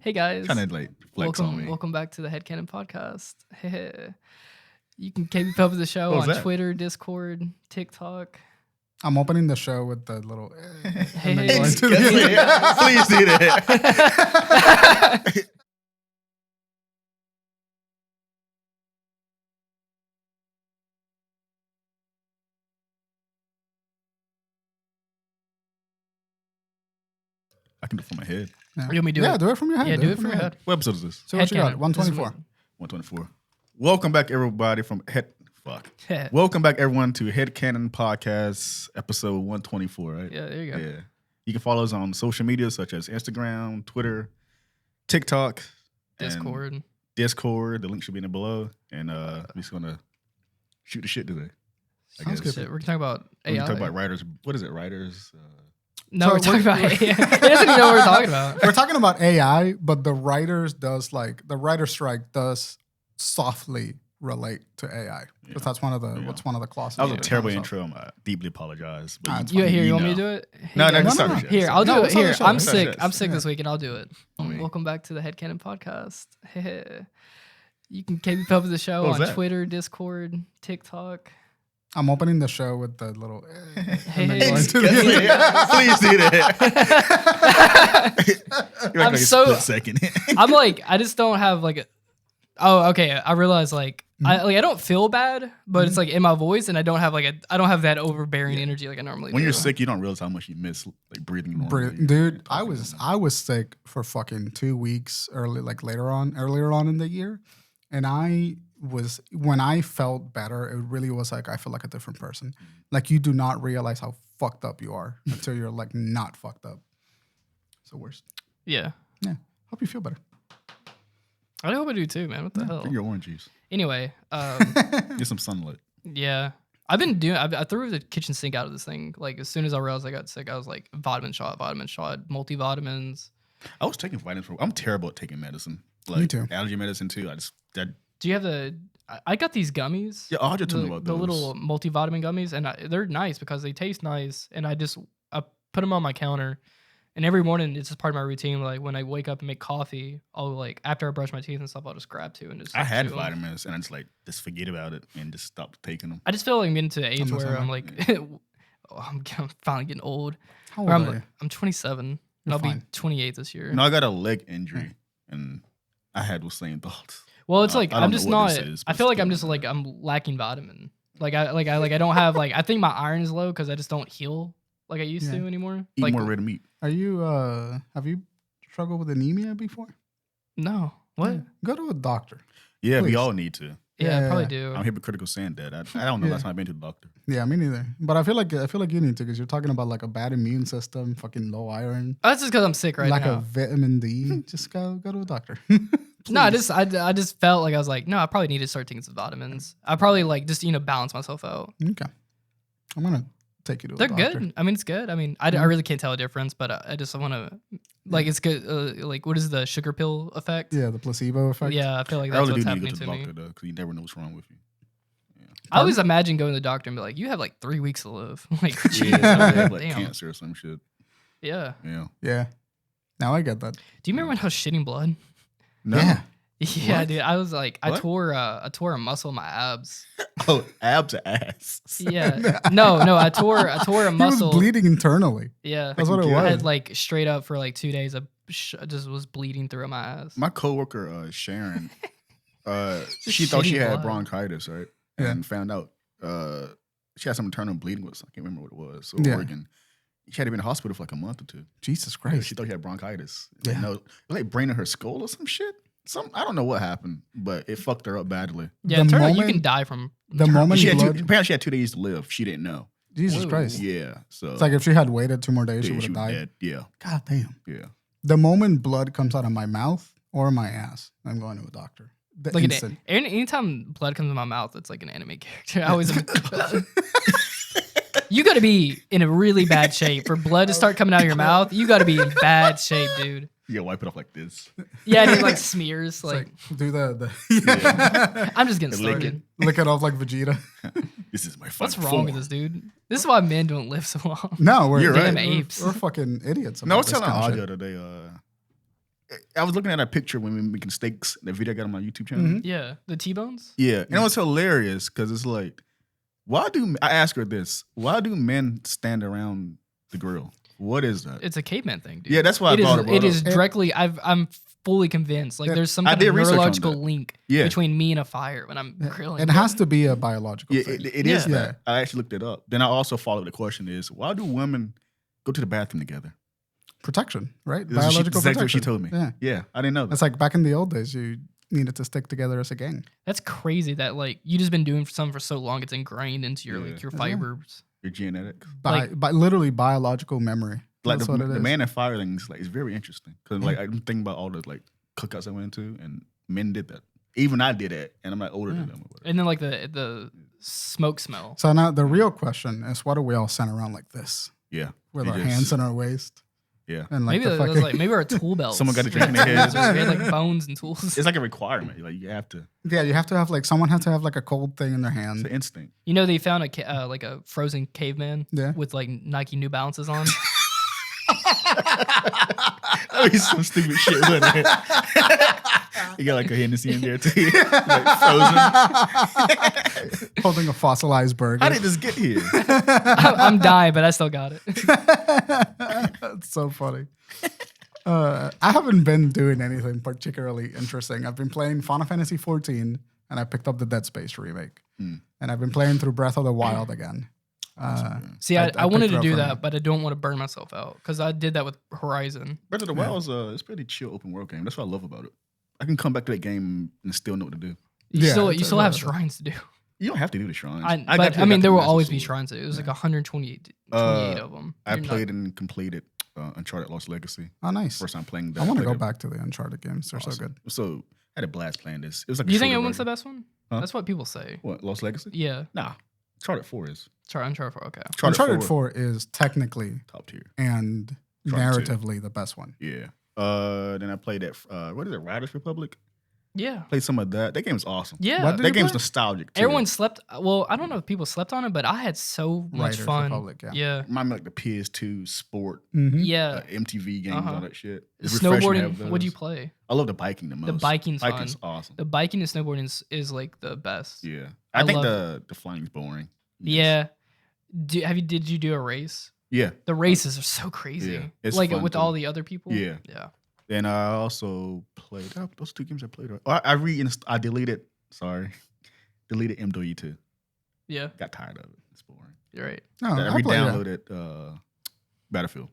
Hey guys. Kind of like flex on me. Welcome back to the HeadKanon podcast. You can keep up with the show on Twitter, Discord, TikTok. I'm opening the show with the little. Hey, Please do that. I can do it from my head. Yeah. You want me to do it? Yeah, do it from your head. Yeah, do it from your head. What episode is this? So what you got? HeadKanon. 124. 124. Welcome back, everybody, from Welcome back, everyone, to HeadKanon Podcast, episode 124, right? Yeah, there you go. Yeah. You can follow us on social media such as Instagram, Twitter, TikTok, Discord. The link should be in below. And we're just going to shoot the shit today. Sounds good. Shit, we're talking about AI. We're talking about writers. What is it? Writers? No, So we're talking about AI. He doesn't even know what we're talking about. We're talking about AI, but the writer strike does softly relate to AI because that's one of the one of the clauses. That was a terrible So- intro. I deeply apologize. But You want me to do it? Hey, No, guys. just no, start no. the shit. Here, I'll do No, it. it's not Here, a show. I'm It's not sick. a show. I'm sick this week, and I'll do it. me. Welcome back to the HeadKanon podcast. You can keep up with the show What was on that? Twitter, Discord, TikTok. I'm opening the show with the little. Hey, Please do that. I'm like so- a split second. I'm like, I just don't have like a. Oh, okay. I realize like I don't feel bad, but it's like in my voice, and I don't have that overbearing energy like I normally do. When you're sick, you don't realize how much you miss like breathing normally. Dude, I was sick for fucking 2 weeks earlier on in the year, and when I felt better, it really was like I feel like a different person. Like you do not realize how fucked up you are until you're like not fucked up. It's the worst. Yeah. Yeah. Hope you feel better. I hope I do too, man. What the hell? Drink your orange juice. Anyway, Get some sunlight. yeah. I've been doing. I threw the kitchen sink out of this thing. Like as soon as I realized I got sick, I was like vitamin shot, multivitamins. I was taking vitamins. I'm terrible at taking medicine. Like, Me too. Allergy medicine too. Do you have the? I got these gummies. Yeah, Audra told me about the those. little multivitamin gummies, and they're nice because they taste nice. And I put them on my counter, and every morning it's just part of my routine. Like when I wake up and make coffee, I'll like after I brush my teeth and stuff, I'll just grab two and just. I had chew 'em. vitamins and I just forget about it and just stop taking them. I just feel like I'm getting to the age the where same I'm way. like, I'm finally getting old. How Where old are you? I'm 27. And You're I'll be fine. 28 this year. No, I got a leg injury and I had those same thoughts. Well, it's I like don't I'm know just what not. this is, I but feel like I'm still. just like I'm lacking vitamin. Like I don't have like I think my iron is low because I just don't heal like I used to anymore. Eat Like more red meat. Are you have you struggled with anemia before? no, what? Yeah. Go to a doctor. Yeah, we Please. all need to. Yeah, I Yeah. probably do. I'm hypocritical saying that. I don't know Yeah. last time I've been to the doctor. Yeah, me neither. But I feel like you need to because you're talking about like a bad immune system, fucking low iron, Oh, that's just because I'm sick right lack now. of vitamin D. Just go to a doctor. No, I just felt like I was like, no, I probably need to start taking some vitamins. I probably like just balance myself out. Okay. I'm gonna take you to They're a doctor. good. I mean, it's good. I mean, I really can't tell a difference, but I just want to like it's good. Like, what is the sugar pill effect? Yeah, the placebo effect. Yeah, I feel like I that's really what's do need to happening go to the to me. doctor though, because you never know what's wrong with you. I always imagine going to the doctor and be like, you have like 3 weeks to live. Like, jeez, Yeah, they have, like damn. cancer or some shit. Yeah. Yeah. Yeah. Now I get that. Do you remember when I was shitting blood? No. Yeah. Yeah, What? dude. I was like, I What? tore a muscle in my abs. Oh, abs or ass. Yeah. No, I tore a He was muscle. bleeding internally. Yeah. That's what it I was. had like straight up for like 2 days. I just was bleeding through my ass. My coworker Sharon, Just she thought she shitting had blood. bronchitis, right? Yeah. And found out she had some internal bleeding with. I can't remember what it was. So Yeah. Oregon. She had to be in the hospital for like a month or two. Jesus Yeah, Christ. she thought she had bronchitis. Yeah. Like, no, it was like brain in her skull or some shit. I don't know what happened, but it fucked her up badly. Yeah, The it turned out you moment- can die from the moment She had blood. apparently she had 2 days to live. She didn't know. Jesus Whoa. Christ. Yeah, so It's like if she had waited 2 more days, she yeah, would she have was died. dead. Yeah, God damn. yeah. The moment blood comes out of my mouth or my ass, I'm going to a doctor. The like instant. anytime blood comes in my mouth, it's like an anime character. I always you got to be in a really bad shape for blood to start coming out of your mouth. You got to be in bad shape, dude. You gotta wipe it off like this. Yeah, and it like smears. It's Like, do the I'm just getting The lick started. lick it off like Vegeta. This is my What's final wrong with form. this, dude? This is why men don't live so long. No, we're You're Damn right. apes. We're fucking idiots. No, I was about this telling kind of Audra shit. the other day. I was looking at a picture when we were making steaks. The video I got on my YouTube channel. Yeah, the T-bones. Yeah, and it was hilarious because it's like, I asked her this? Why do men stand around the grill? What is that? It's a caveman thing, dude. Yeah, that's why I thought about it. It is directly. I'm fully convinced. Like there's some kind of neurological link between me and a fire when I'm grilling. It has to be a biological thing. It is that. I actually looked it up. Then I also followed the question is, why do women go to the bathroom together? Protection, right? Biological protection. Exactly what she told me. Yeah, I didn't know that. It's like back in the old days, you needed to stick together as a gang. That's crazy that like you just been doing something for so long, it's ingrained into your like your fibers. Your genetics. By literally biological memory. Like the man and fire things, like it's very interesting. Because like I'm thinking about all the like cookouts I went to and men did that. Even I did it, and I'm not older than them. Or whatever. And then like the smoke smell. So now the real question is, why do we all stand around like this? Yeah. With our hands in our waist. Yeah. And like maybe our tool belts. Someone got to drink in their head. We had like bones and tools. It's like a requirement. Like you have to. Yeah, you have to have like someone has to have like a cold thing in their hand. It's an instinct. You know they found like a frozen caveman with like Nike New Balances on. That be some stupid shit, wouldn't it? You got like a Hennessy in there too, like frozen. Holding a fossilized burger. How did this get here? I'm dying, but I still got it. That's so funny. I haven't been doing anything particularly interesting. I've been playing Final Fantasy 14, and I picked up the Dead Space remake. And I've been playing through Breath of the Wild again. See, I wanted to do that, but I don't want to burn myself out because I did that with Horizon. Breath of the Wild is it's pretty chill open world game. That's what I love about it. I can come back to that game and still know what to do. You still have shrines to do. You don't have to do the shrines. I mean, there will always be shrines. It was like 128 of them. I played and completed Uncharted Lost Legacy. Oh, nice. First time playing that. I want to go back to the Uncharted games. They're so good. So I had a blast playing this. It was like. Do you think one's the best one? Huh? That's what people say. What, Lost Legacy? Yeah. Nah. Uncharted 4 is. Uncharted 4, okay. Uncharted 4 is technically top tier and narratively the best one. Yeah. Then I played that. What is it? Riders Republic. Yeah. Played some of that. That game is awesome. Yeah. That game's nostalgic too. Everyone slept. Well, I don't know if people slept on it, but I had so much fun. Republic, yeah. Remind me like the PS2 sport. Yeah. MTV games, all that shit. Snowboarding. What do you play? I love the biking the most. The biking's awesome. The biking and snowboarding is like the best. Yeah. I think the flying's boring. Yeah. Did you do a race? Yeah. The races are so crazy. Yeah. It's like with all the other people. Yeah. Yeah. Then I also played those two games I played. I deleted MW2. Yeah. Got tired of it. It's boring. You're right. No, I re-downloaded Battlefield.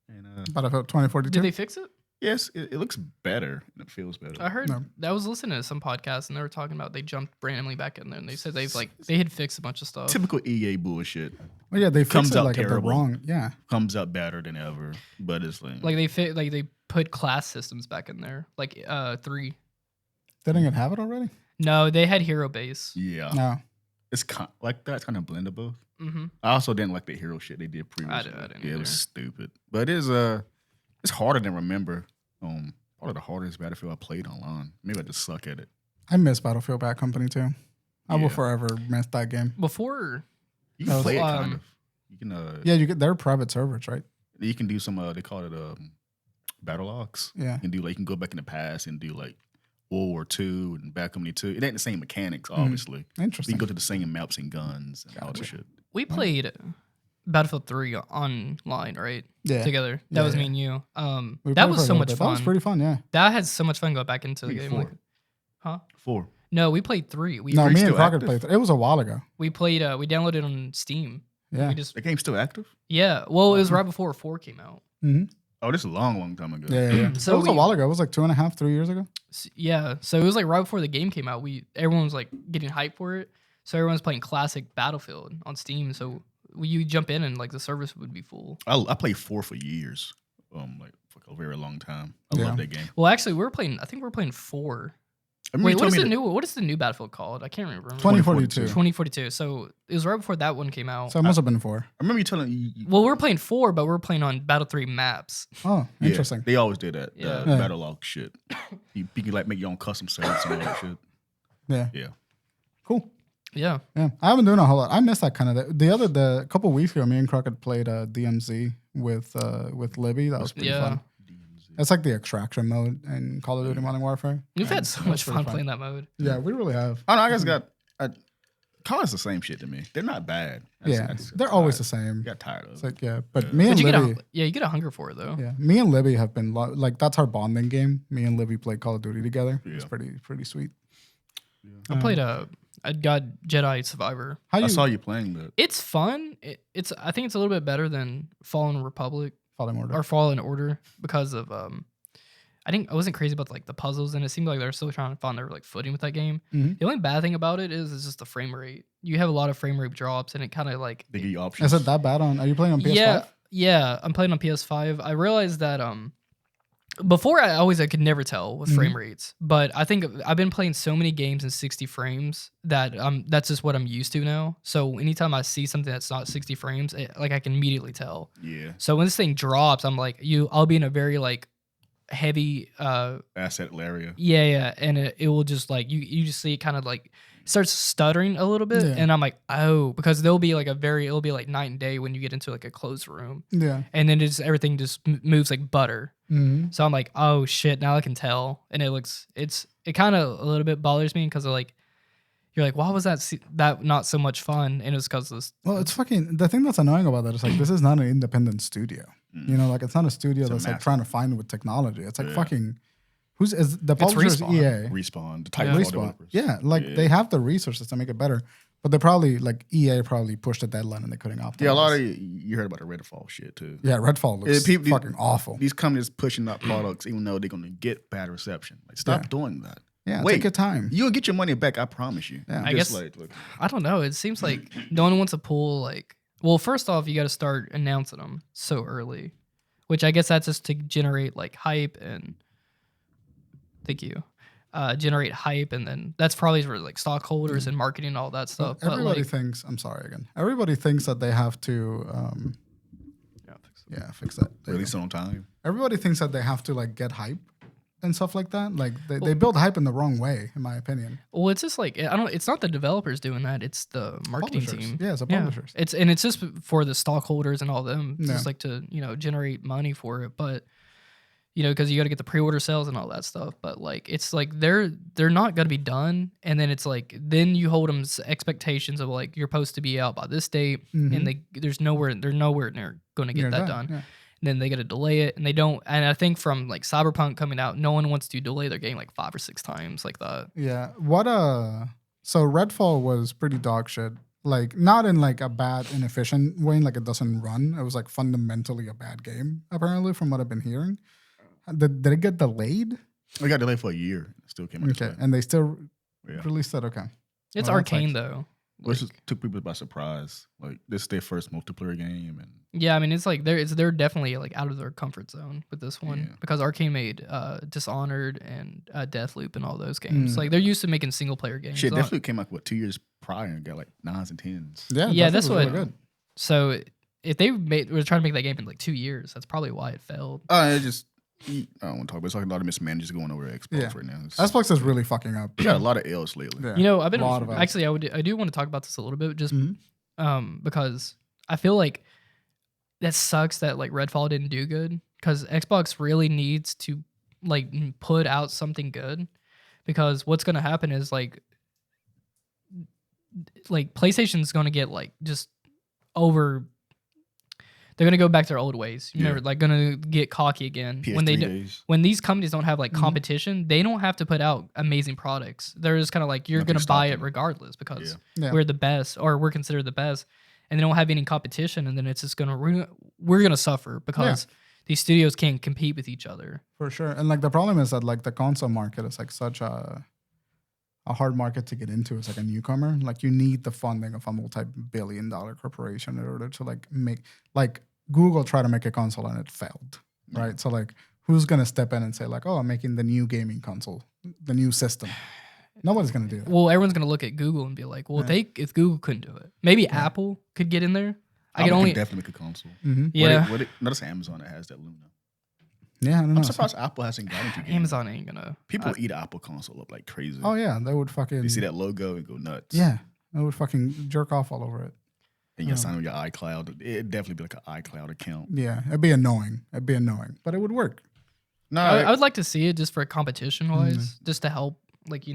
And, Battlefield 2042. Did they fix it? Yes, it looks better and it feels better. I heard I was listening to some podcast and they were talking about they jumped randomly back in there and they said they had fixed a bunch of stuff. Typical EA bullshit. Well, yeah, they fixed it like terrible. Wrong. Yeah, comes out better than ever, but it's like they put class systems back in there, like 3. They didn't have it already. No, they had hero base. Yeah, no, it's like that's kind of blend of both. Mm-hmm. I also didn't like the hero shit they did previously. I didn't it was stupid, but it's harder than remember. Probably the hardest Battlefield I played online. Maybe I just suck at it. I miss Battlefield Bad Company too. I will forever miss that game. Before you can play it kind of. You can you get their private servers, right? You can do some they call it battle logs. Yeah. You can do you can go back in the past and do like World War II and Bad Company 2. It ain't the same mechanics, obviously. Interesting. You can go to the same maps and guns and all that shit. We played Battlefield 3 online, right? Yeah. Together. That was me and you. That was so much fun. That was pretty fun, yeah. That had so much fun going back into the game. 4. Huh? 4. No, we played 3. Me and Crockett played 3. It was a while ago. We played, we downloaded it on Steam. Yeah. The game's still active? Yeah. Well, it was right before 4 came out. Mm-hmm. Oh, this is a long time ago. Yeah. So it was a while ago. It was like 2.5, 3 years ago. Yeah. So it was like right before the game came out. Everyone was like getting hyped for it. So everyone's playing classic Battlefield on Steam. So you jump in and like the service would be full. I played 4 for years, like for a very long time. I love that game. Well, actually, I think we were playing 4. Wait, what is the new Battlefield called? I can't remember. 2042. 2042. So it was right before that one came out. So it must have been 4. I remember you telling me. Well, we were playing 4, but we were playing on Battle 3 maps. Oh, interesting. They always did that. Battle log shit. You can like make your own custom sites and all that shit. Yeah. Cool. Yeah. I haven't done a whole lot. I missed that kind of. The couple weeks ago, me and Crockett played DMZ with Libby. That was pretty fun. It's like the extraction mode in Call of Duty Modern Warfare. We've had so much fun playing that mode. Yeah, we really have. I don't know. I guess COD's the same shit to me. They're not bad. They're always the same. Got tired of It's it. like but me and But Libby, you get a hunger for it though. yeah, me and Libby have been like that's our bonding game. Me and Libby play Call of Duty together. It's Yeah. pretty sweet. I played I got Jedi Survivor. I saw you playing that. It's fun. I think it's a little bit better than Fallen Republic Fallen Order. or Fallen Order because of I wasn't crazy about like the puzzles, and it seemed like they were still trying to find their like footing with that game. Mhm. The only bad thing about it is just the frame rate. You have a lot of frame rate drops, and it kind of like They give you options. Is it that bad on? Are you playing on PS5? yeah. I'm playing on PS5. I realized that before I could never tell with frame rates, but I think I've been playing so many games in 60 frames that that's just what I'm used to now. So anytime I see something that's not 60 frames, like I can immediately tell. Yeah. So when this thing drops, I'm like, I'll be in a very like heavy asset area. yeah, and it will just like you just see it kind of like starts stuttering a little bit, Yeah. and I'm like, oh, because it'll be like night and day when you get into like a closed room, Yeah. and then everything just moves like butter. Mm-hmm. So I'm like, oh shit, now I can tell, and it kind of a little bit bothers me because like you're like, why was that not so much fun? And it's because this. Well, it's fucking the thing that's annoying about that is like this is not an independent studio. You know, like it's not a studio that's like trying to find with technology. It's like fucking the publisher's EA. Respawn, the Yeah. Titanfall Respawn. developers. Yeah, like they have the resources to make it better, but they probably like EA probably pushed the deadline and they couldn't optimize. Yeah, a lot of you heard about the Redfall shit too. Yeah, Redfall looks fucking awful. These companies pushing out products even though they're going to get bad reception. Like, stop doing that. Yeah, Wait, take your time. You'll get your money back, I promise you. Yeah. I guess like, I don't know. It seems like no one wants to pull like. Well, first off, you got to start announcing them so early, which I guess that's just to generate like hype and. Thank you. Generate hype, and then that's probably for like stockholders and marketing and all that stuff. Everybody but, like, thinks. I'm sorry again. Everybody thinks that they have to. Fix that. release it on time. Everybody thinks that they have to like get hype and stuff like that. Like they build hype in the wrong way, in my opinion. Well, it's just like it's not the developers doing that. It's the marketing Publishers. team. Yeah, it's the publishers. It's just for the stockholders and all them. It's Yeah. just like to generate money for it, but because you got to get the pre-order sales and all that stuff. But like it's like they're not gonna be done, and then it's like then you hold them expectations of like you're supposed to be out by this date, and they're nowhere near going to get You're that done. Yeah. And then they got to delay it, and they don't. And I think from like Cyberpunk coming out, no one wants to delay their game like 5 or 6 times like that. Yeah. So Redfall was pretty dog shit. Like not in like a bad, inefficient way, like it doesn't run. It was like fundamentally a bad game, apparently, from what I've been hearing. Did it get delayed? We got delayed for a year. It still came out. Okay. And they still Yeah. released it. Okay. It's Well, that's Arcane like- though. Which took people by surprise. Like, this is their first multiplayer game. And Yeah, I mean it's like they're definitely like out of their comfort zone with this one Yeah. because Arcane made Dishonored and Deathloop and all those games. Like they're used to making single player games. shit, So- definitely came out, 2 years prior and got like 9s and 10s. Yeah, that's was really what. good. So if they were trying to make that game in like 2 years, that's probably why it failed. It just, I don't want to talk about it. It's like a lot of mismanagers going over Xbox Yeah. right now. It's, Xbox is really fucking up. we got a lot of L's lately. Yeah. I've been Lot of actually I do want to talk about this a little bit just Mhm. because I feel like that sucks that like Redfall didn't do good because Xbox really needs to like put out something good because what's going to happen is like PlayStation's going to get like just over. They're gonna go back to their old ways. Yeah. They're like gonna get cocky again PS3 when they days. when these companies don't have like Mhm. competition. They don't have to put out amazing products. They're just kind of like you're Nothing gonna buy it stopping. regardless because Yeah. we're the best or we're considered the best, and they don't have any competition. And then it's just we're gonna suffer because these studios can't compete with each other. For sure. And like the problem is that like the console market is like such a hard market to get into as like a newcomer. Like you need the funding of a multi-billion-dollar corporation in order to like make like Google tried to make a console and it failed. Right. So like who's gonna step in and say like, oh, I'm making the new gaming console, the new system. Nobody's gonna do that. Well, everyone's gonna look at Google and be like, well, if Google couldn't do it, maybe Apple could get in there. I can only definitely make a console. Mm-hmm. yeah. Notice Amazon that has that Luna. Yeah, I don't know. I'm surprised Apple hasn't gotten to games. Amazon ain't gonna. People eat Apple console up like crazy. Oh yeah, they would fucking You see that logo and go nuts. Yeah. They would fucking jerk off all over it. And you sign on your iCloud. It'd definitely be like an iCloud account. Yeah. It'd be annoying. But it would work. No, I would like to see it just for competition wise, just to help, like that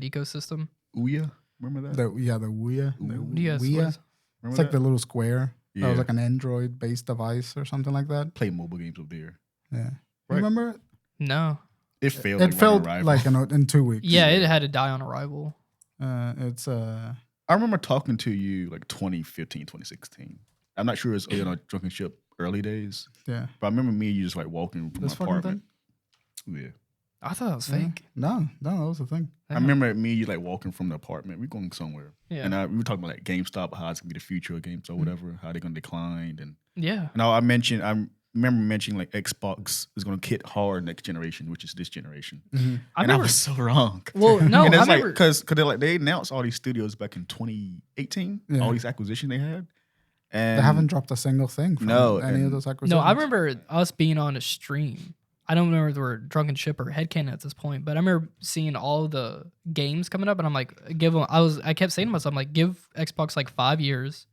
ecosystem. Ouya, remember that? The Ouya. Yes, what Ouya. is- It's like the little square. Yeah. That was like an Android-based device or something like that. Play mobile games up there. Yeah. Right. Remember it? No. It failed. It failed like in 2 weeks. Yeah, it had to die on arrival. It's I remember talking to you like 2015, 2016. I'm not sure it's Drunken Ship early days, yeah. but I remember me and you just like walking from This my fucking apartment. Yeah. I thought it was fake. No, that was the thing. I remember me and you like walking from the apartment. We're going somewhere. Yeah. And we were talking about like GameStop, how it's gonna be the future of GameStop, whatever, how they're gonna decline. And Yeah. I remember mentioning like Xbox is gonna hit hard next generation, which is this generation. I was so wrong. Well, no, and I it's like remember because they announced all these studios back in 2018, all these acquisitions they had. And They haven't dropped a single thing from any of those acquisitions. No, I remember us being on a stream. I don't remember if they were Drunken Ship or HeadKanon at this point, but I remember seeing all the games coming up, and I'm like, I kept saying to myself, I'm like, give Xbox like 5 years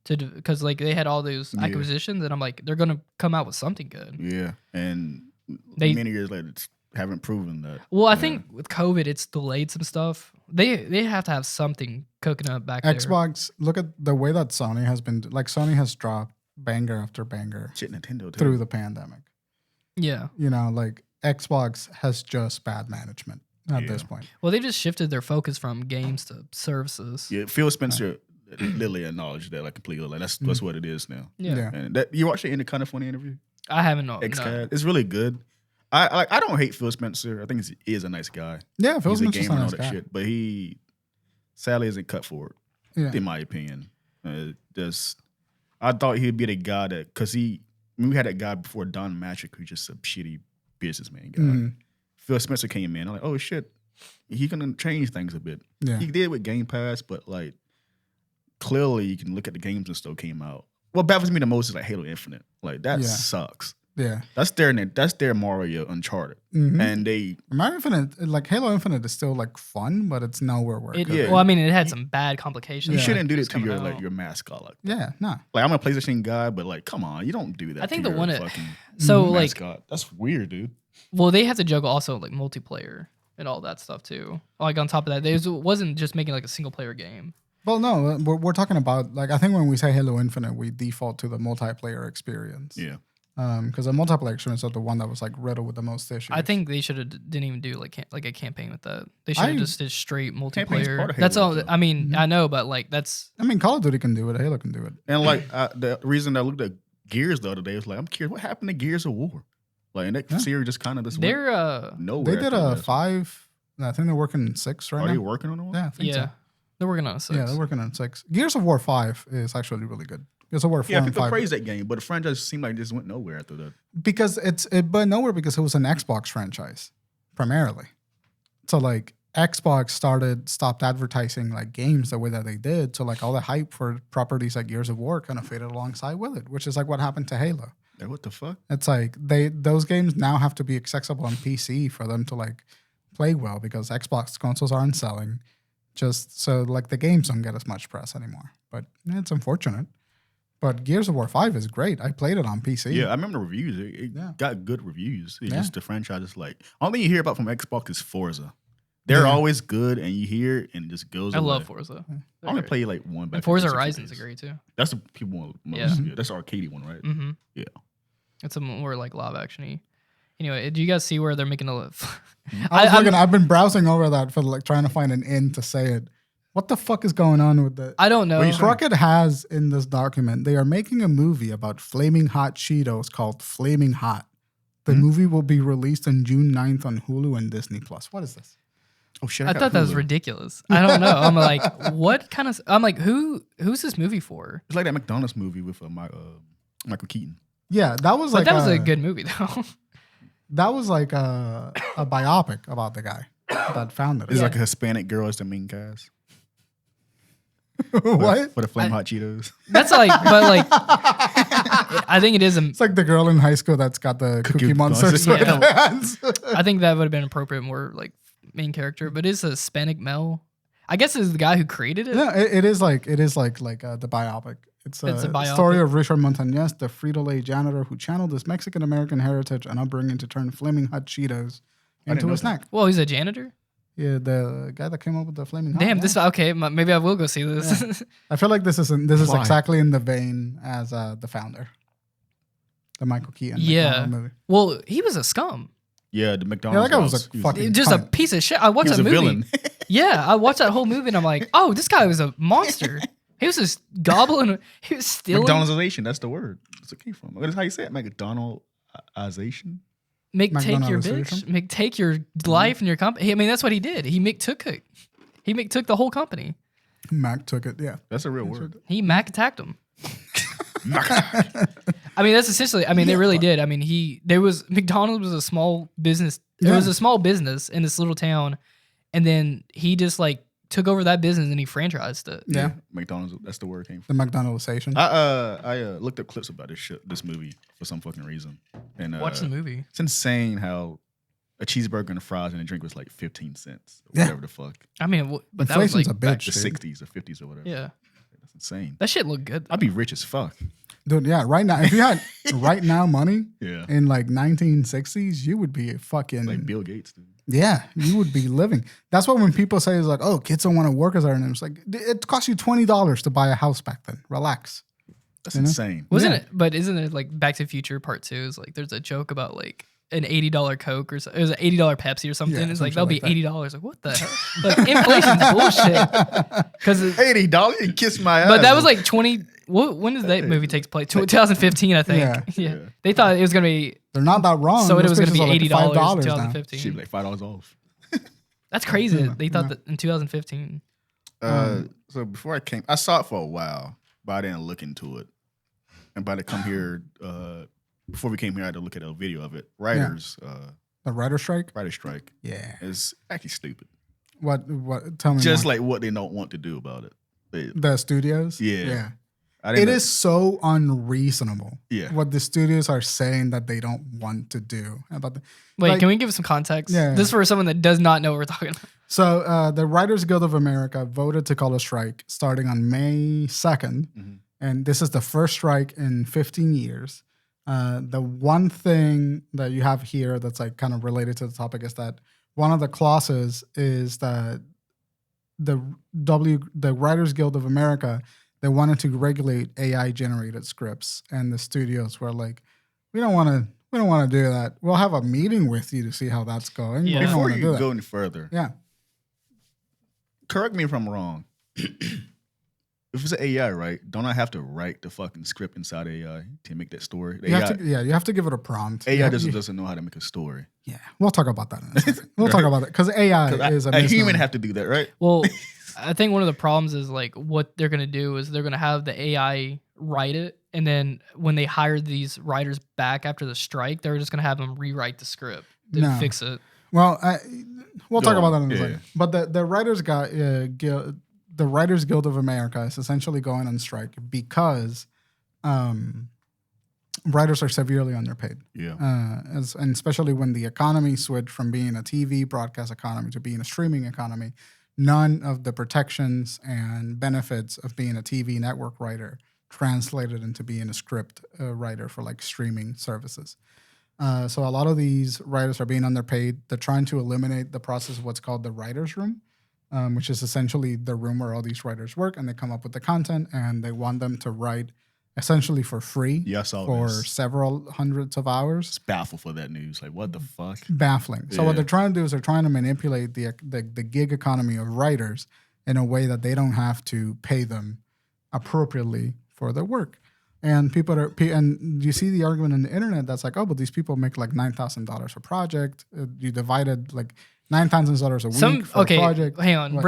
because like they had all those acquisitions, and I'm like, they're gonna come out with something good. Yeah, and many years later, it's haven't proven that. Well, I think with COVID, it's delayed some stuff. They have to have something cooking up back there. Xbox, look at the way that Sony has been. Like Sony has dropped banger after banger Shit, Nintendo too. through the pandemic. Yeah. Like Xbox has just bad management at this point. Well, they just shifted their focus from games to services. Yeah, Phil Spencer literally acknowledged that like completely. Like that's what it is now. Yeah. And that you watched the Kind of Funny interview? I haven't. No. It's really good. I don't hate Phil Spencer. I think he is a nice guy. Yeah, Phil He's a Spencer's gamer a and nice all that guy. shit, but he sadly isn't cut for it. Yeah. In my opinion, I thought he'd be the guy that because we had that guy before Don Matrick who's just a shitty businessman guy. Phil Spencer came in. I'm like, oh shit, he gonna change things a bit. Yeah. He did with Game Pass, but like clearly you can look at the games and still came out. What baffles me the most is like Halo Infinite. Like that sucks. Yeah. That's their Mario Uncharted, and they Mario Infinite, like Halo Infinite, is still like fun, but it's nowhere where it could. Well, I mean, it had some bad complications. you shouldn't do this to coming your out. like your mascot. Like Yeah, no. like I'm a PlayStation guy, but like come on, you don't do that. I think to the your one fucking like, mascot. That's weird, dude. well, they have to juggle also like multiplayer and all that stuff too. Like on top of that, they wasn't just making like a single player game. Well, no, we're talking about like I think when we say Halo Infinite, we default to the multiplayer experience. Yeah. Because the multiplayer experience is the one that was like riddled with the most issues. I think they should have didn't even do like a campaign with that. They should have just did straight Campaign's part multiplayer. of That's Halo, all. though. I mean, I know, but like that's I mean, Call of Duty can do it. Halo can do it. And like the reason I looked at Gears the other day was like I'm curious what happened to Gears of War. Like and that series just kind of just went they're nowhere. They did after a that. 5. I think they're working 6 right Are now. they working on it? Yeah, I think so. they're working on 6. Yeah, they're working on 6. Gears of War 5 is actually really good. Gears of War 4 Yeah, and people 5. praise that game, but the franchise seemed like it just went nowhere after that. Because it went nowhere because it was an Xbox franchise primarily. So like Xbox stopped advertising like games the way that they did. So like all the hype for properties like Gears of War kind of faded alongside with it, which is like what happened to Halo. Like, what the fuck? It's like those games now have to be accessible on PC for them to like play well because Xbox consoles aren't selling. Just so like the games don't get as much press anymore. But it's unfortunate. But Gears of War 5 is great. I played it on PC. Yeah, I remember the reviews. It got good reviews. It's Yeah. just the franchise is like only thing you hear about from Xbox is Forza. They're always good, and you hear it and it just goes. I away. love Forza. I only play like one. Back And Forza in the Horizon's 60s. great too. That's the people want most. Yeah. Yeah. That's the arcade one, right? Mm-hmm. Yeah. It's a more like live actiony. Anyway, do you guys see where they're making a? I've been browsing over that for like trying to find an in to say it. What the fuck is going on with the? I don't know. Crockett has in this document. They are making a movie about flaming hot Cheetos called Flaming Hot. The movie will be released on June 9th on Hulu and Disney Plus. What is this? Oh shit! I thought that was ridiculous. I don't know. I'm like, what kind of? I'm like, who's this movie for? It's like that McDonald's movie with Michael Keaton. Yeah, that was But like that was a good movie though. That was like a biopic about the guy that founded It's it. like a Hispanic girl as the main cast. What? For the Flame Hot Cheetos. That's like, but like, I think it is. It's like the girl in high school that's got the Cookie Monsters. Monsters. with hands. I think that would have been appropriate, more like main character. But it's a Hispanic male. I guess it's the guy who created it. Yeah, it is like the biopic It's It's a a biopic. story of Richard Montañez, the Frito-Lay janitor who channeled his Mexican-American heritage and upbringing to turn Flaming Hot Cheetos into know a that. snack. Well, he's a janitor. Yeah, the guy that came up with the Flaming Hot. Damn, yeah. this okay. Maybe I will go see this. I feel like this is Why? exactly in the vein as the founder, the Michael Keaton Yeah. McDonald movie. Well, he was a scum. Yeah, the Yeah, McDonald's. that guy was boss, a he fucking Just a cunt. piece of shit. I watched he was that a movie. villain. Yeah, I watched that whole movie and I'm like, oh, this guy was a monster. He was just gobbling. He was stealing. McDonaldization, that's the word. That's what it came from. That's how you say it, McDonaldization. Take your bitch. McDonaldization? Take your life and your company. I mean, that's what he did. He took it. He took the whole company. Mac took it. Yeah. That's a real word. He Mac attacked him. I mean, that's essentially. I mean, they really did. I mean, McDonald's was a small business. It was a small business in this little town, and then he just like took over that business and he franchised it. Yeah. McDonald's, that's the word it came from. The McDonaldization. I looked up clips about this movie for some fucking reason. And Watch the movie. It's insane how a cheeseburger and a fries and a drink was like 15 cents. Or Yeah. whatever the fuck. I mean, but that was Inflation's like a Back bitch, the dude. 60s or 50s or whatever. yeah. That's insane. That shit looked good. I'd be rich as fuck. Dude, yeah, right now, if you had right now money Yeah. in like 1960s, you would be a fucking, Like Bill Gates, dude. yeah, you would be living. That's what when people say it's like, oh, kids don't want to work as our names. Like, it cost you $20 to buy a house back then. Relax. That's You know? insane. Wasn't Yeah. it? But isn't it like Back to the Future Part 2 is like there's a joke about like an $80 Coke or something. It was an $80 Pepsi or something. Yeah, It's some like shit that'll be like that. $80. Like what the hell? Like inflation's bullshit. Because $80? You kiss my ass. but that was like 20. When does that movie take place? 2015, I think. Yeah. Yeah. They thought it was gonna be. They're not that wrong. So it Those was gonna be bitches are like $80 in $5 now. 2015. She'd be like $5 off. That's crazy. Yeah, They thought yeah. that in 2015. So before I saw it for a while, but I didn't look into it. And by the come here, before we came here, I had to look at a video of it. The writer strike? Writer strike Yeah. is actually stupid. What? Tell me Just more. like what they don't want to do about it. The studios? Yeah. Yeah. I It didn't is so unreasonable. Yeah. What the studios are saying that they don't want to do about the. Wait, Like- can we give some context? Yeah. This is for someone that does not know what we're talking about. So the Writers Guild of America voted to call a strike starting on May 2nd. Mhm. And this is the first strike in 15 years. The one thing that you have here that's like kind of related to the topic is that one of the clauses is that the Writers Guild of America, they wanted to regulate AI generated scripts, and the studios were like, we don't want to do that. We'll have a meeting with you to see how that's going. Yeah. We don't Before want to do you that. go any further, Yeah. correct me if I'm wrong. If it's an AI, right? Don't I have to write the fucking script inside AI to make that story? The You AI, have to give it a prompt. AI Yeah, doesn't know how to make a story. Yeah, we'll talk about that in a second. We'll talk about it because AI 'Cause is a a human misnomer. have to do that, right? Well, I think one of the problems is like what they're gonna do is they're gonna have the AI write it, and then when they hire these writers back after the strike, they're just gonna have them rewrite the script and No. fix it. Well, we'll Go talk about on. that in a Yeah, second. But the Writers Guild of America is essentially going on strike because writers are severely underpaid. Yeah. And especially when the economy switched from being a TV broadcast economy to being a streaming economy, none of the protections and benefits of being a TV network writer translated into being a script writer for like streaming services. So a lot of these writers are being underpaid. They're trying to eliminate the process of what's called the writer's room, which is essentially the room where all these writers work and they come up with the content and they want them to write essentially for free Yeah, I saw for this. several hundreds of hours. It's baffled for that news. Like, what the fuck? Baffling. So what Yeah. they're trying to do is they're trying to manipulate the gig economy of writers in a way that they don't have to pay them appropriately for their work. And and you see the argument on the internet that's like, oh, but these people make like $9,000 a project. You divided like $9,000 a week for a project. Hang on. What?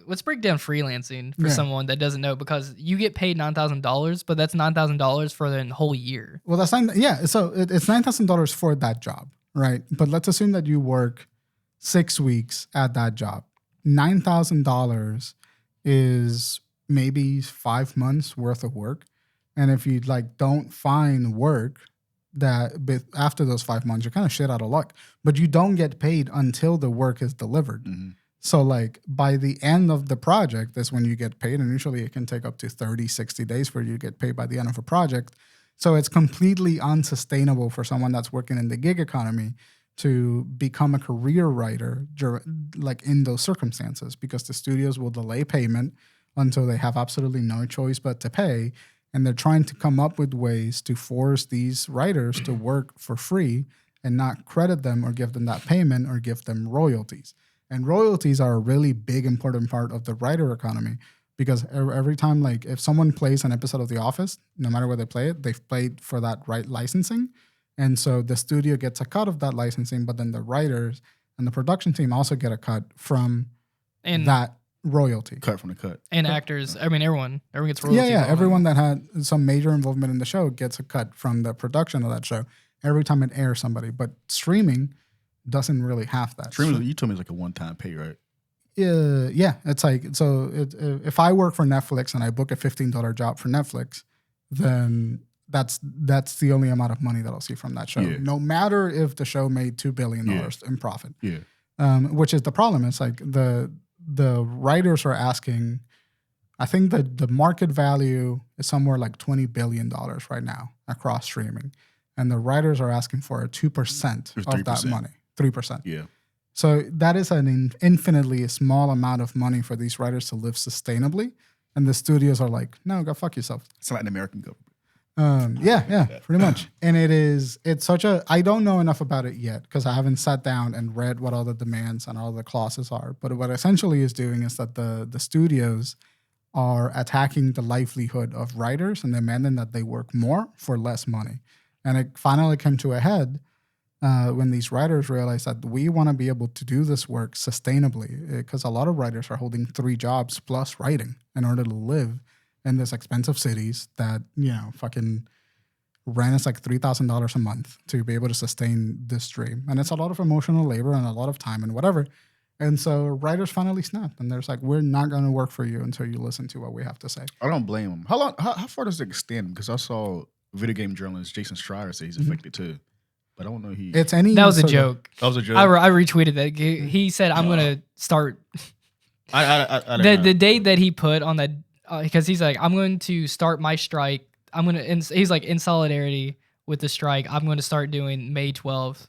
Let's break down freelancing for Yeah. someone that doesn't know, because you get paid $9,000, but that's $9,000 for the whole year. Well, that's not, yeah. So it's $9,000 for that job, right? But let's assume that you work 6 weeks at that job. $9,000 is maybe 5 months worth of work. And if you like don't find work after those 5 months, you're kind of shit out of luck. But you don't get paid until the work is delivered. Mhm. So like by the end of the project is when you get paid, and usually it can take up to 30, 60 days for you to get paid by the end of a project. So it's completely unsustainable for someone that's working in the gig economy to become a career writer like in those circumstances, because the studios will delay payment until they have absolutely no choice but to pay. And they're trying to come up with ways to force these writers to work for free and not credit them or give them that payment or give them royalties. And royalties are a really big, important part of the writer economy, because every time, like if someone plays an episode of The Office, no matter where they play it, they've played for that right licensing. And so the studio gets a cut of that licensing, but then the writers and the production team also get a cut from that royalty. Cut from the cut. And actors, I mean, everyone gets royalties. Yeah. Everyone that had some major involvement in the show gets a cut from the production of that show every time it airs somebody. But streaming doesn't really have that. Streaming, you told me it's like a one-time pay, right? Yeah, it's like, so if I work for Netflix and I book a $15 job for Netflix, then that's the only amount of money that I'll see from that show. Yeah. No matter if the show made $2 billion in profit. Yeah. Which is the problem. It's like the writers are asking, I think that the market value is somewhere like $20 billion right now across streaming. And the writers are asking for a 2% of that money. 3%. Yeah. So that is an infinitely small amount of money for these writers to live sustainably. And the studios are like, no, go fuck yourself. It's like an American government. Yeah, pretty much. And it's such a, I don't know enough about it yet because I haven't sat down and read what all the demands and all the clauses are. But what essentially is doing is that the studios are attacking the livelihood of writers and demanding that they work more for less money. And it finally came to a head when these writers realized that we want to be able to do this work sustainably, because a lot of writers are holding 3 jobs plus writing in order to live in these expensive cities that, fucking rent is like $3,000 a month to be able to sustain this dream. And it's a lot of emotional labor and a lot of time and whatever. And so writers finally snapped and there's like, we're not going to work for you until you listen to what we have to say. I don't blame them. How far does it extend? Because I saw video game journalist Jason Schreier say he's affected too. But I don't know That was a joke. That was a joke. I retweeted that. He said, "I'm gonna start." The date that he put on that, because he's like, "I'm going to start my strike. He's like, in solidarity with the strike, I'm going to start doing May 12th.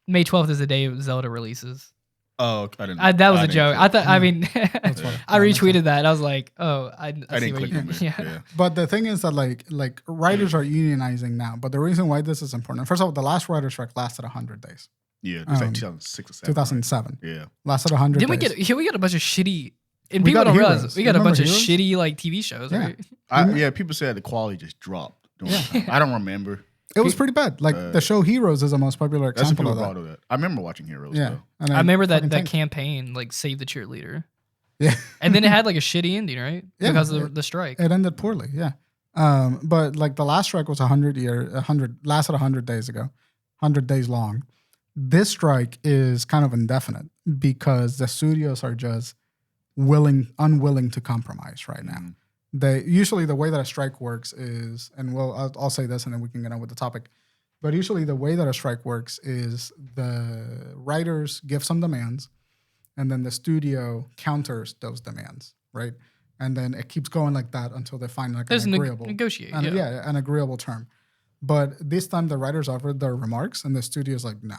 May 12th is the day Zelda releases. Oh, I didn't. That was a joke. I thought. I mean, funny. I retweeted that. I was like, "Oh, I didn't click on it. Yeah. But the thing is that like writers are unionizing now. But the reason why this is important, first of all, the last writer's strike lasted 100 days. Yeah, it was like 2006 or 7. 2007. Right? Yeah, lasted 100 Didn't days. we got a bunch of shitty, and We people got don't Heroes. realize we got a Remember bunch of Heroes? shitty like TV shows, Yeah. right? People said the quality just dropped. I don't remember. It was pretty bad. Like the show Heroes is the most popular That's example people of brought that. I remember watching Heroes. Yeah, Though. and I remember fucking that tanked. campaign, like Save the Cheerleader. Yeah, And then it had like a shitty ending, right? Yeah, Because of the strike. it ended poorly. Yeah, but like the last strike was lasted 100 days ago, 100 days long. This strike is kind of indefinite because the studios are just unwilling to compromise right now. They usually, the way that a strike works is, and I'll say this and then we can get on with the topic. But usually the way that a strike works is the writers give some demands and then the studio counters those demands, right? And then it keeps going like that until they find like There's an agreeable negotiate. an agreeable term. But this time the writers offered their remarks and the studio's like, no,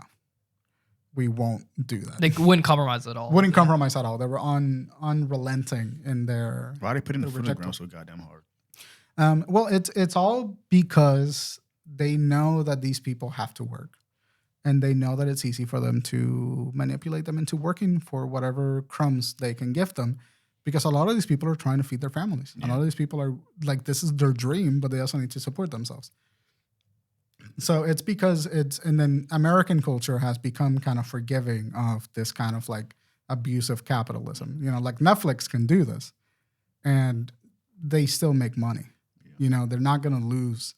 we won't do that. They wouldn't compromise at all. Wouldn't compromise at all. They were unrelenting in their. Why they put in the foot in the rejected. ground so goddamn hard? Well, it's all because they know that these people have to work, and they know that it's easy for them to manipulate them into working for whatever crumbs they can give them, because a lot of these people are trying to feed their families. Yeah. A lot of these people are like, this is their dream, but they also need to support themselves. So it's because and then American culture has become kind of forgiving of this kind of like abusive capitalism. Like Netflix can do this and they still make money. Yeah. They're not going to lose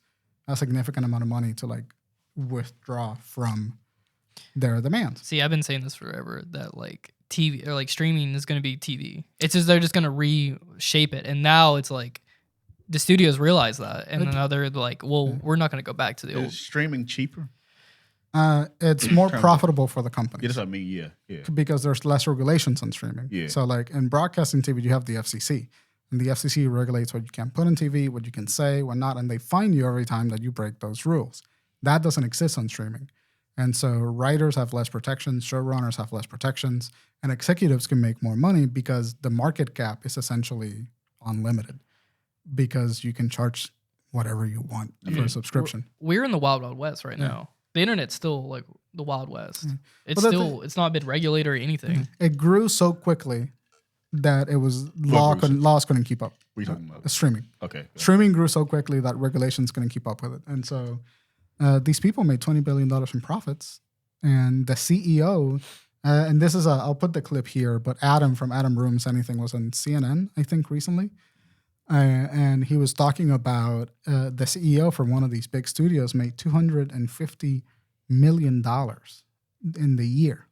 a significant amount of money to like withdraw from their demands. See, I've been saying this forever that like TV or like streaming is going to be TV. It's just, they're just going to reshape it. And now it's like, the studios realize that, and now they're like, "Well, we're not going to go back to the old." Is streaming cheaper? It's more terms of- profitable for the company Yeah, that's what I mean. Yeah. because there's less regulations on streaming. Yeah. So like in broadcasting TV, you have the FCC, and the FCC regulates what you can put on TV, what you can say, what not, and they fine you every time that you break those rules. That doesn't exist on streaming. And so writers have less protections, showrunners have less protections, and executives can make more money because the market cap is essentially unlimited because you can charge whatever you want for a subscription. We're in the wild, wild west right now. The internet's still like the wild west. It's But still, it's not been regulated or anything. It grew so quickly that it was laws couldn't keep up. What are you talking about? Streaming. Okay. Streaming grew so quickly that regulations couldn't keep up with it. And so these people made $20 billion in profits. And the CEO, and this is I'll put the clip here, but Adam from Adam Rooms Anything was on CNN, I think, recently. And he was talking about the CEO from one of these big studios made $250 million in the year.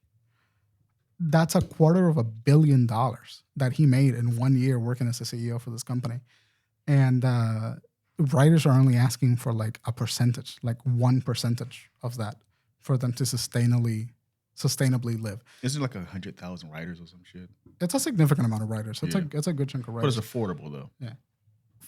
That's $250 million that he made in 1 year working as a CEO for this company. And writers are only asking for like a percentage, like 1% of that for them to sustainably live. Isn't it like 100,000 writers or some shit? It's a significant amount of writers. It's a good chunk of But writers. it's affordable though. Yeah.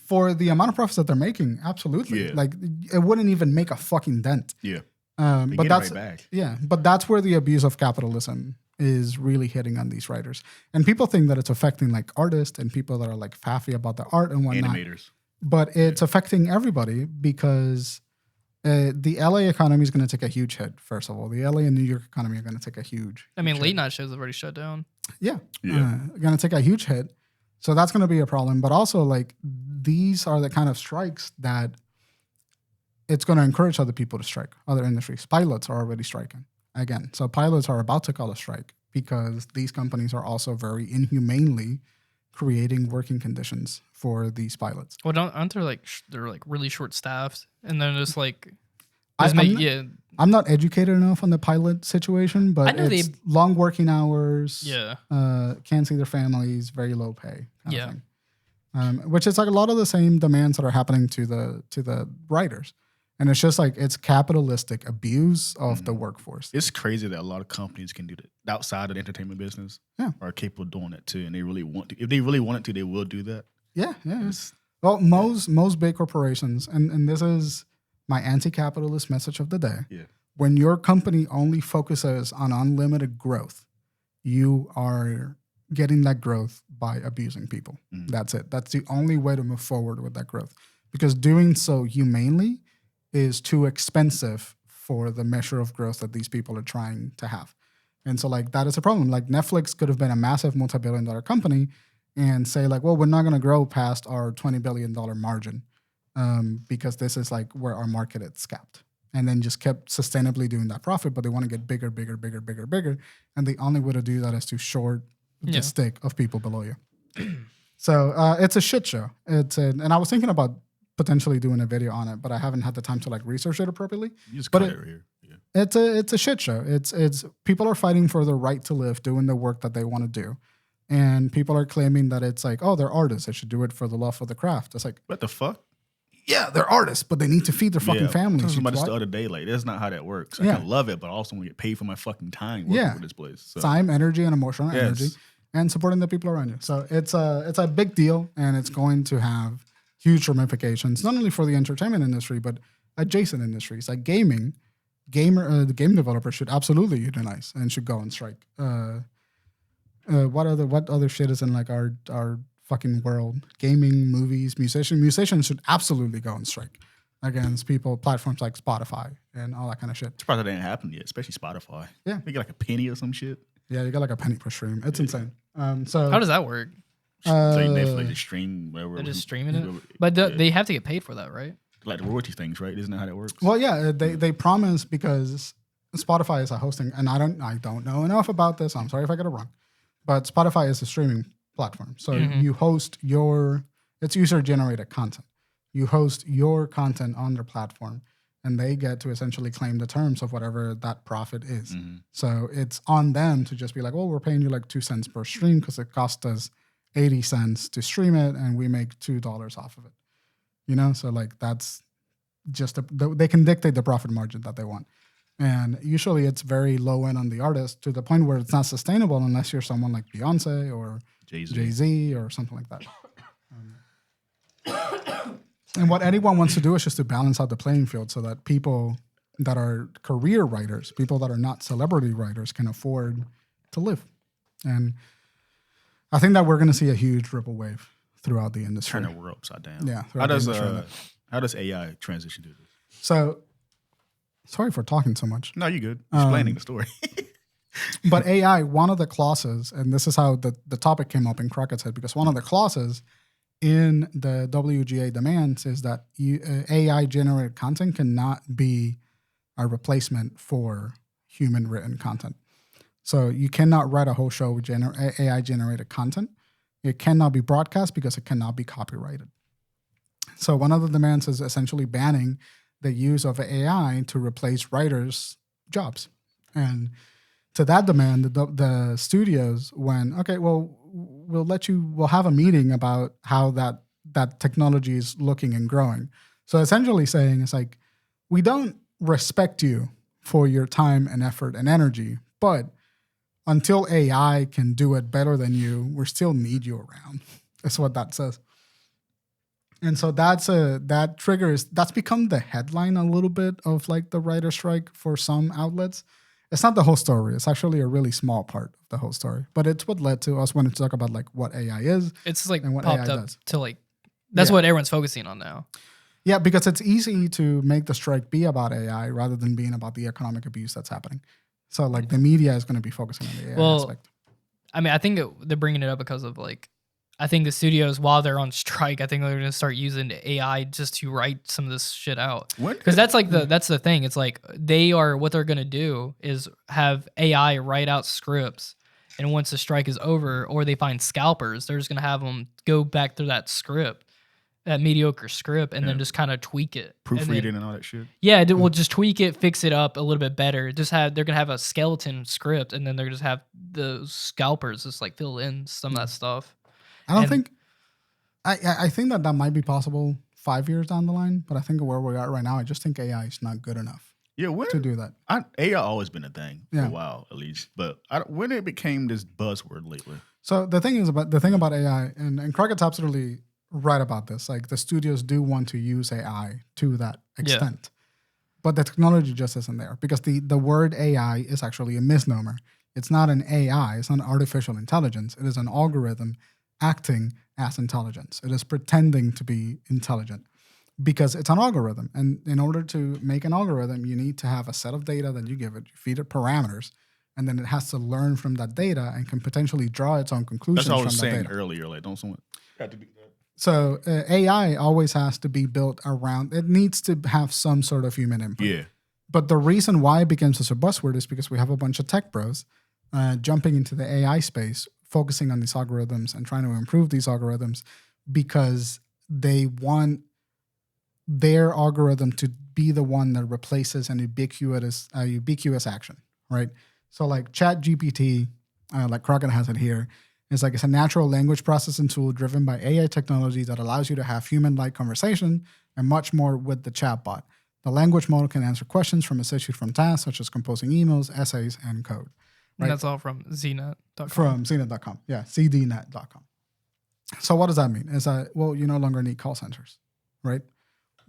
For the amount of profits that they're making, absolutely. Yeah. Like it wouldn't even make a fucking dent. Yeah. But get it that's right back. yeah. But that's where the abuse of capitalism is really hitting on these writers. And people think that it's affecting like artists and people that are like faffy about the art and whatnot. Animators. But it's affecting everybody because the LA economy is going to take a huge hit. First of all, the LA and New York economy are going to take a huge. I mean, huge late hit. night shows have already shut down. Yeah. Yeah. Going to take a huge hit. So that's going to be a problem. But also, like, these are the kind of strikes that it's going to encourage other people to strike, other industries. Pilots are already striking again. So pilots are about to call a strike because these companies are also very inhumanely creating working conditions for these pilots. Well, aren't there like they're like really short staffed, and then just like I'm not educated enough on the pilot situation, but I know it's long working hours. Yeah. Can't see their families, very low pay. Kind Yeah. of thing. Which is like a lot of the same demands that are happening to the writers, and it's just like it's capitalistic abuse of the workforce. It's crazy that a lot of companies can do that outside of the entertainment business. Yeah. Are capable of doing it too, and they really want to. If they really wanted to, they will do that. Yeah. It's- Well, most big corporations, and this is my anti-capitalist message of the day. Yeah. When your company only focuses on unlimited growth, you are getting that growth by abusing people. That's it. That's the only way to move forward with that growth. Because doing so humanely is too expensive for the measure of growth that these people are trying to have. And so like that is a problem. Like Netflix could have been a massive multi-billion-dollar company and say like, well, we're not going to grow past our $20 billion margin because this is like where our market is capped. And then just kept sustainably doing that profit, but they want to get bigger. And the only way to do that is to short the stick of people below you. So it's a shit show. And I was thinking about potentially doing a video on it, but I haven't had the time to like research it appropriately. You just But cut it- it right here. Yeah. It's a shit show. It's people are fighting for the right to live, doing the work that they want to do. And people are claiming that it's like, oh, they're artists. They should do it for the love of the craft. It's like, What the fuck? yeah, they're artists, but they need to feed their fucking I families. was You about this twat. the other day. Like, that's not how that works. I Yeah. can love it, but I also want to get paid for my fucking time working Yeah. with this place. So. Time, energy, and emotional Yes. energy, and supporting the people around you. So it's a big deal, and it's going to have huge ramifications, not only for the entertainment industry, but adjacent industries like gaming. The game developers should absolutely unionize and should go on strike. What other shit is in like our fucking world? Gaming, movies, musicians should absolutely go on strike against platforms like Spotify and all that kind of shit. It's probably that didn't happen yet, especially Spotify. Yeah. They get like a penny or some shit. Yeah, you got like a penny per stream. It's insane. So How does that work? It's like Netflix, just stream whatever. They're just streaming it, whoever- but yeah. they have to get paid for that, right? like the royalty things, right? Isn't that how that works? Well, yeah, they promise because Spotify is a hosting, and I don't know enough about this. I'm sorry if I get it wrong, but Spotify is a streaming platform. So you host it's user generated content. You host your content on their platform, and they get to essentially claim the terms of whatever that profit is. So it's on them to just be like, well, we're paying you like 2 cents per stream because it cost us 80 cents to stream it, and we make $2 off of it. You know, so like that's just they can dictate the profit margin that they want. And usually it's very low end on the artist to the point where it's not sustainable unless you're someone like Beyonce or Jay-Z or something like that. And what anyone wants to do is just to balance out the playing field so that people that are career writers, people that are not celebrity writers, can afford to live. And I think that we're going to see a huge ripple wave throughout the industry. Turn the world upside down. Yeah. How does AI transition to this? So, sorry for talking so much. No, you're good. Explaining the story. But AI, one of the clauses, and this is how the topic came up in Crockett's Head, because one of the clauses in the WGA demands is that AI-generated content cannot be a replacement for human-written content. So you cannot write a whole show with AI-generated content. It cannot be broadcast because it cannot be copyrighted. So one of the demands is essentially banning the use of AI to replace writers' jobs. And to that demand, the studios went, okay, well, we'll have a meeting about how that technology is looking and growing. So essentially saying it's like, we don't respect you for your time and effort and energy, but until AI can do it better than you, we still need you around. That's what that says. And so that's become the headline a little bit of like the writer strike for some outlets. It's not the whole story. It's actually a really small part of the whole story, but it's what led to us wanting to talk about like what AI is. It's like and what popped AI up does. to like, that's what everyone's focusing on now. Yeah, because it's easy to make the strike be about AI rather than being about the economic abuse that's happening. So like the media is going to be focusing on the AI aspect. I mean, I think they're bringing it up because of like, I think the studios, while they're on strike, I think they're going to start using AI just to write some of this shit out. Because that's like that's the thing. It's like what they're going to do is have AI write out scripts. And once the strike is over or they find scalpers, they're just going to have them go back through that script, that mediocre script, and then just kind of tweak it. Proofreading and all that shit. Yeah, we'll just tweak it, fix it up a little bit better. They're going to have a skeleton script, and then they're going to have the scalpers just like fill in some of that stuff. I think that might be possible 5 years down the line, but I think where we're at right now, I just think AI is not good enough to do that. AI always been a thing for a while, at least, but when it became this buzzword lately. So the thing about AI, and Crockett's absolutely right about this. Like the studios do want to use AI to that extent, but the technology just isn't there because the word AI is actually a misnomer. It's not an AI. It's not artificial intelligence. It is an algorithm acting as intelligence. It is pretending to be intelligent because it's an algorithm. And in order to make an algorithm, you need to have a set of data that you give it, you feed it parameters, and then it has to learn from that data and can potentially draw its own conclusions from that data. That's what I was saying earlier. Like, don't someone have to do that? So AI always has to be built around, it needs to have some sort of human input. Yeah. But the reason why it became such a buzzword is because we have a bunch of tech bros jumping into the AI space, focusing on these algorithms and trying to improve these algorithms because they want their algorithm to be the one that replaces an ubiquitous action, right? So like ChatGPT, like Crockett has it here, it's a natural language processing tool driven by AI technology that allows you to have human-like conversation and much more with the chatbot. The language model can answer questions from issued from tasks such as composing emails, essays, and code. Right? And that's all from znet.com. From znet.com. Yeah, cdnet.com. So what does that mean? Is that, well, you no longer need call centers, right?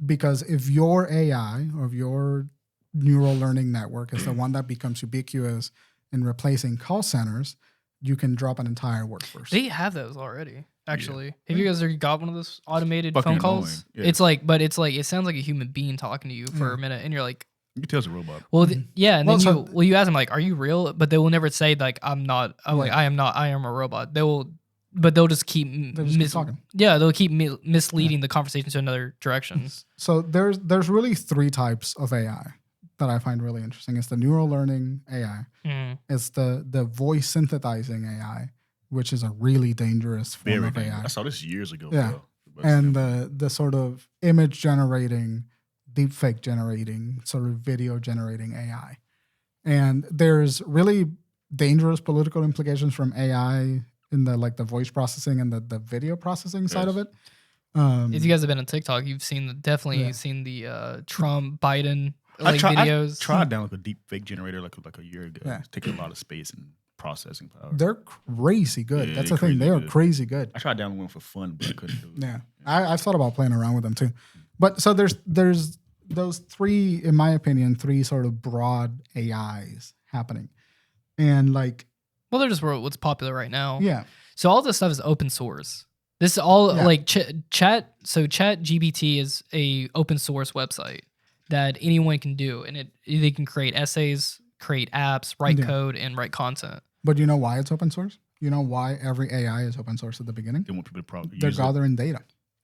Because if your AI or if your neural learning network is the one that becomes ubiquitous in replacing call centers, you can drop an entire workforce. They have those already, actually. Yeah. Have you guys ever got one of those automated Fucking phone calls? Yeah. It's like, it sounds like a human being talking to you for a minute, and you're like, you can tell it's a robot. Well, and then you ask them like, "Are you real?" But they will never say like, "I'm not." I am not. I am a robot. They'll just keep talking. Yeah, they'll keep misleading the conversation to another direction. So there's really three types of AI that I find really interesting. It's the neural learning AI. It's the voice synthesizing AI, which is a really dangerous form of AI. I saw this years ago. Yeah, and the sort of image generating, deepfake generating, sort of video generating AI. And there's really dangerous political implications from AI in the voice processing and the video processing side of it. If you guys have been on TikTok, you've seen seen the Trump Biden videos. Tried down like a deep fake generator like a year ago. Yeah. It's taking a lot of space and processing power. They're crazy good. Yeah, That's they're the thing. crazy They are good. crazy good. I tried downloading one for fun, but I couldn't do it. Yeah. I've thought about playing around with them too. But so there's those three, in my opinion, three sort of broad AIs happening. And like, well, they're just what's popular right now. yeah. So all this stuff is open source. This is all Yeah. like chat. So Chat GPT is a open source website that anyone can do, and they can create essays, create apps, write Yeah. code, and write content. But you know why it's open source? You know why every AI is open source at the beginning? They want people to probably They're use it. gathering data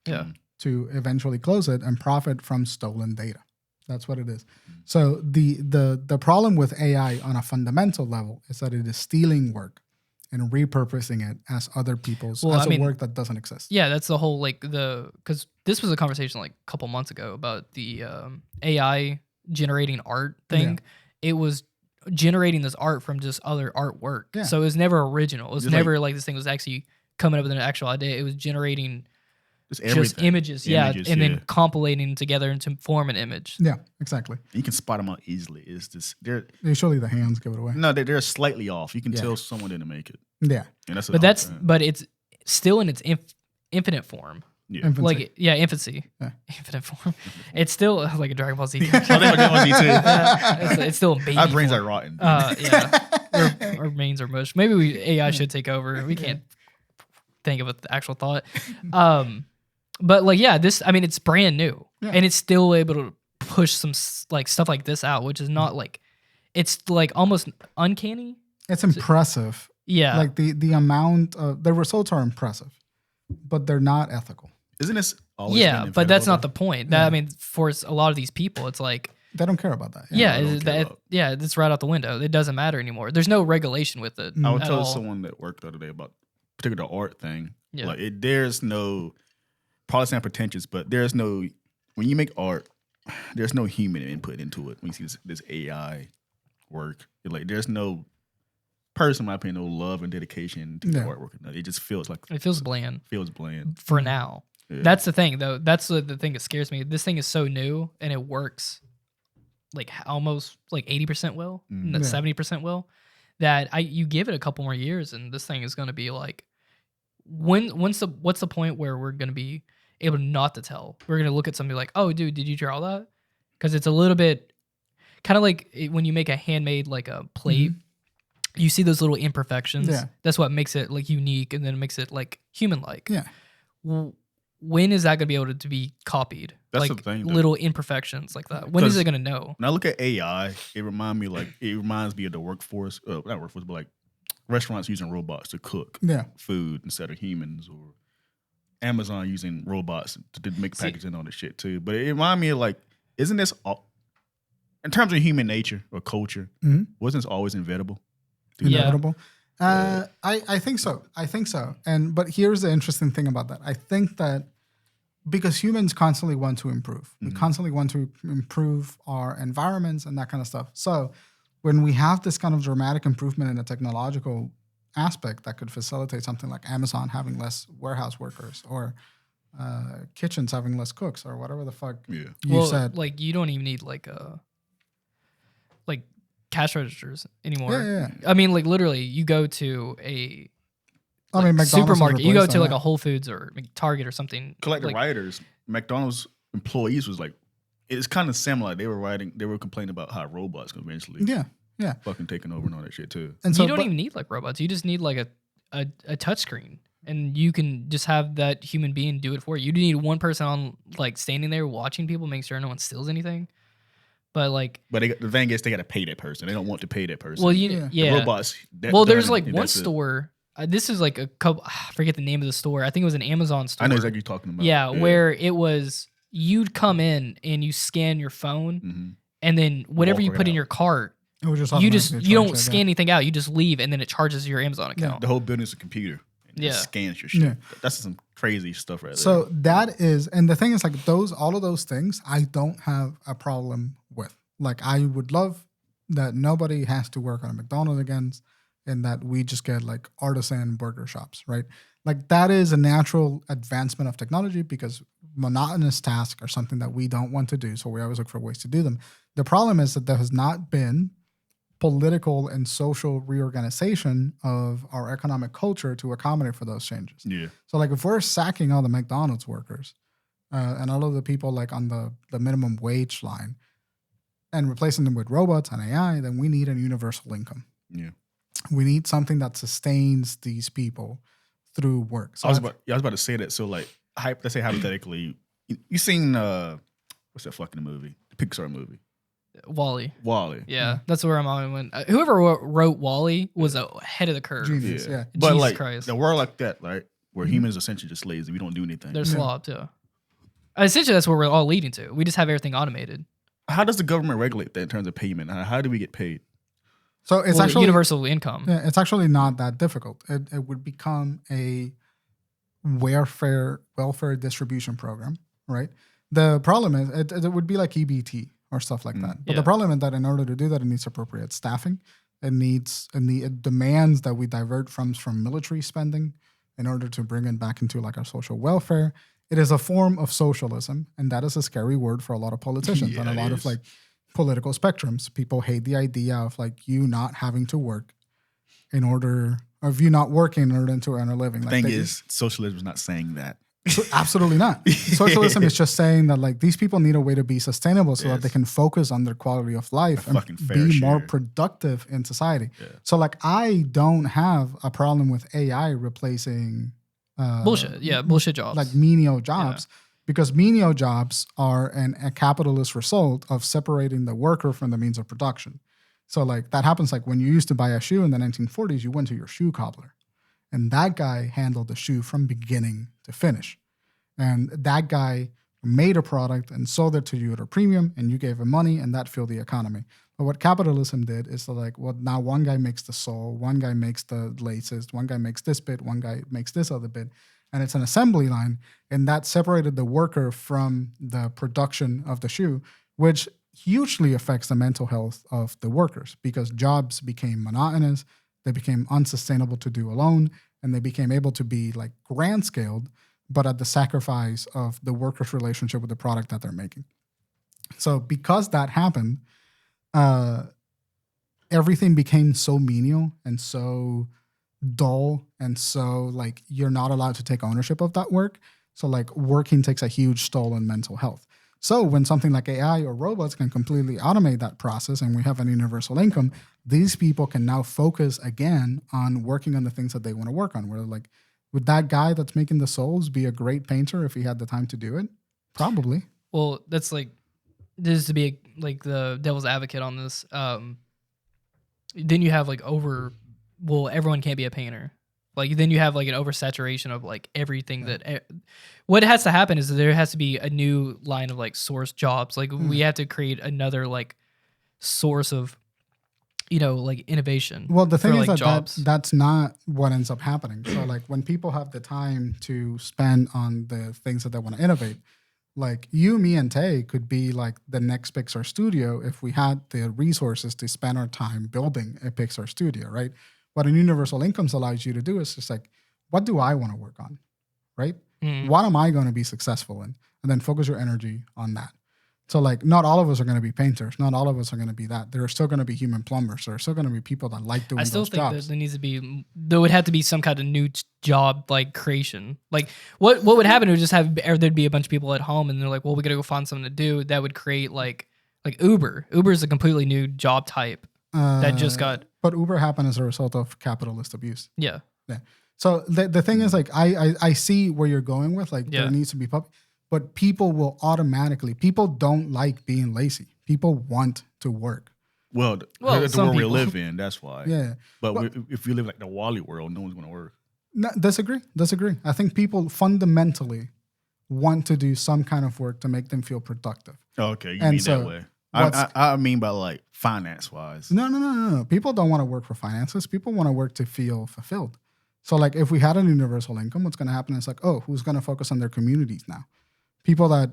Yeah. to eventually close it and profit from stolen data. That's what it is. So the problem with AI on a fundamental level is that it is stealing work and repurposing it as other people's work that doesn't exist. Yeah, that's the whole because this was a conversation like a couple months ago about the AI generating art thing. It was generating this art from just other artwork. Yeah. So it was never original. It was Just never like this thing was actually coming up with an actual idea. It was generating Just just everything. images, and then compilating together into form an image. Yeah, exactly. You can spot them out easily. It's just they're Usually the hands give it away. no, they're slightly off. You can Yeah. tell someone didn't make it. Yeah. And that's But it's still in its infinite form. yeah. Infancy. Like infancy, Yeah. infinite form. It's still like a Dragon Ball Z. I think I got one too. It's still a baby. Our brains form. are rotten. Yeah, our brains are mush. Maybe AI should take over. We can't think of the actual thought. But like, it's brand new, and it's still able to push some like stuff like this out, which is not like, it's like almost uncanny. It's impressive. Yeah, Like the amount of the results are impressive, but they're not ethical. Isn't this always been but that's inevitable, not the point. That for a lot of these people, it's like, They don't care about that. yeah, don't care about- it's right out the window. It doesn't matter anymore. There's no regulation with it. I was at telling all. someone that worked the other day about particular art thing. Yeah. Like there's no, probably sound pretentious, but there's no, when you make art, there's no human input into it. When you see this AI work, there's no person, in my opinion, no love and dedication to the artwork. It just feels like It feels bland for now. Yeah. That's the thing, though. That's the thing that scares me. This thing is so new and it works like almost like 80% well, 70% well, that you give it a couple more years and this thing is going to be like, what's the point where we're going to be able not to tell? We're going to look at somebody like, oh, dude, did you draw that? Because it's a little bit kind of like when you make a handmade like a plate. You see those little imperfections. Yeah. That's what makes it like unique, and then it makes it like human-like. Yeah. When is that going to be able to be copied? That's like the thing, though. little imperfections like that. When is it going to know? When I look at AI, it reminds me of the workforce, not workforce, but like restaurants using robots to cook food instead of humans, or Amazon using robots to make packaging and all this shit too. But it reminds me of like, isn't this all, in terms of human nature or culture, wasn't this always inevitable? Inevitable. I think so. But here's the interesting thing about that. I think that because humans constantly want to improve, we constantly want to improve our environments and that kind of stuff. So when we have this kind of dramatic improvement in a technological aspect that could facilitate something like Amazon having less warehouse workers, or kitchens having less cooks, or whatever the fuck you said. Like you don't even need like cash registers anymore. Yeah. I mean, like literally, you go to a McDonald's supermarket. You go replaced to that, like a Whole Foods or Target or something. Like the like, rioters, McDonald's employees was like, it's kind of similar. They were complaining about how robots could eventually fucking taking over and all that shit too. And so, you don't even need like robots. You just need like a touch screen, and you can just have that human being do it for you. You need one person on like standing there watching people, making sure no one steals anything. But the thing is, they got to pay that person. They don't want to pay that person. Well, The robots. There's like one store. This is like a couple. I forget the name of the store. I think it was an Amazon store. I know exactly what you're talking about. Yeah, where it was you'd come in and you scan your phone, and then whatever you put in your cart, it was you don't scan anything out. You just leave, and then it charges your Amazon account. The whole building's a computer. And it scans your shit. Yeah. That's some crazy stuff right there. So that is, and the thing is, like all of those things, I don't have a problem with. Like, I would love that nobody has to work on a McDonald's again, and that we just get like artisan burger shops, right? Like that is a natural advancement of technology, because monotonous tasks are something that we don't want to do. So we always look for ways to do them. The problem is that there has not been political and social reorganization of our economic culture to accommodate for those changes. Yeah. So like if we're sacking all the McDonald's workers and all of the people like on the minimum wage line and replacing them with robots and AI, then we need a universal income. Yeah. We need something that sustains these people through work. So I was about to say that. So like, let's say hypothetically, you seen what's that fucking movie? The Pixar movie. Wall-E. Wall-E. Yeah, that's where I'm on. When whoever wrote Wall-E was ahead of the curve. Genius, yeah. But Jesus like Christ. the world like that, right? Where humans are essentially just lazy. We don't do anything. They're slob too. Essentially, that's where we're all leading to. We just have everything automated. How does the government regulate that in terms of payment? How do we get paid? So it's actually universal income. Yeah, it's actually not that difficult. It would become a welfare distribution program, right? The problem is it would be like EBT or stuff like that. But the problem is that in order to do that, it needs appropriate staffing. It demands that we divert funds from military spending in order to bring it back into like our social welfare. It is a form of socialism, and that is a scary word for a lot of politicians and a lot of like political spectrums. People hate the idea of like you not having to work of you not working in order to earn a living. The like thing is, socialism is not saying that. Absolutely not. Socialism is just saying that like these people need a way to be sustainable so that they can focus on their quality of life and be more productive in society. Yeah. So like I don't have a problem with AI replacing bullshit jobs. Like menial jobs. Yeah. Because menial jobs are a capitalist result of separating the worker from the means of production. So like that happens like when you used to buy a shoe in the 1940s, you went to your shoe cobbler. And that guy handled the shoe from beginning to finish. And that guy made a product and sold it to you at a premium, and you gave him money, and that fueled the economy. But what capitalism did is now one guy makes the sole, one guy makes the laces, one guy makes this bit, one guy makes this other bit. And it's an assembly line, and that separated the worker from the production of the shoe, which hugely affects the mental health of the workers because jobs became monotonous, they became unsustainable to do alone, and they became able to be like grand scaled, but at the sacrifice of the worker's relationship with the product that they're making. So because that happened, everything became so menial and so dull, and so like you're not allowed to take ownership of that work. So like working takes a huge toll on mental health. So when something like AI or robots can completely automate that process and we have an universal income, these people can now focus again on working on the things that they want to work on. Where like, would that guy that's making the soles be a great painter if he had the time to do it? Probably. Well, that's like, this to be like the devil's advocate on this. Then you have like everyone can't be a painter. Like then you have like an oversaturation of like everything that what has to happen is that there has to be a new line of like source jobs. Like we have to create another like source of, like innovation. Well, the thing is like that that's not what ends up happening. So like when people have the time to spend on the things that they want to innovate, like you, me, and Tay could be like the next Pixar studio if we had the resources to spend our time building a Pixar studio, right? What an universal income allows you to do is just like, what do I want to work on, right? What am I going to be successful in? And then focus your energy on that. So like, not all of us are going to be painters. Not all of us are going to be that. There are still going to be human plumbers. There are still going to be people that like doing those jobs. I still think there would have to be some kind of new job like creation. Like what would happen would just there'd be a bunch of people at home and they're like, well, we got to go find something to do. That would create like Uber. Uber is a completely new job type that just got. But Uber happened as a result of capitalist abuse. Yeah. So the thing is like, I see where you're going with like, there needs to be but people don't like being lazy. People want to work. Well, the world we live in, that's why. Yeah. But if you live like the Wall-E world, no one's going to work. No, disagree. I think people fundamentally want to do some kind of work to make them feel productive. Okay, you mean that way. I mean by like finance-wise. No. People don't want to work for finances. People want to work to feel fulfilled. So like if we had an universal income, what's going to happen is like, oh, who's going to focus on their communities now? People that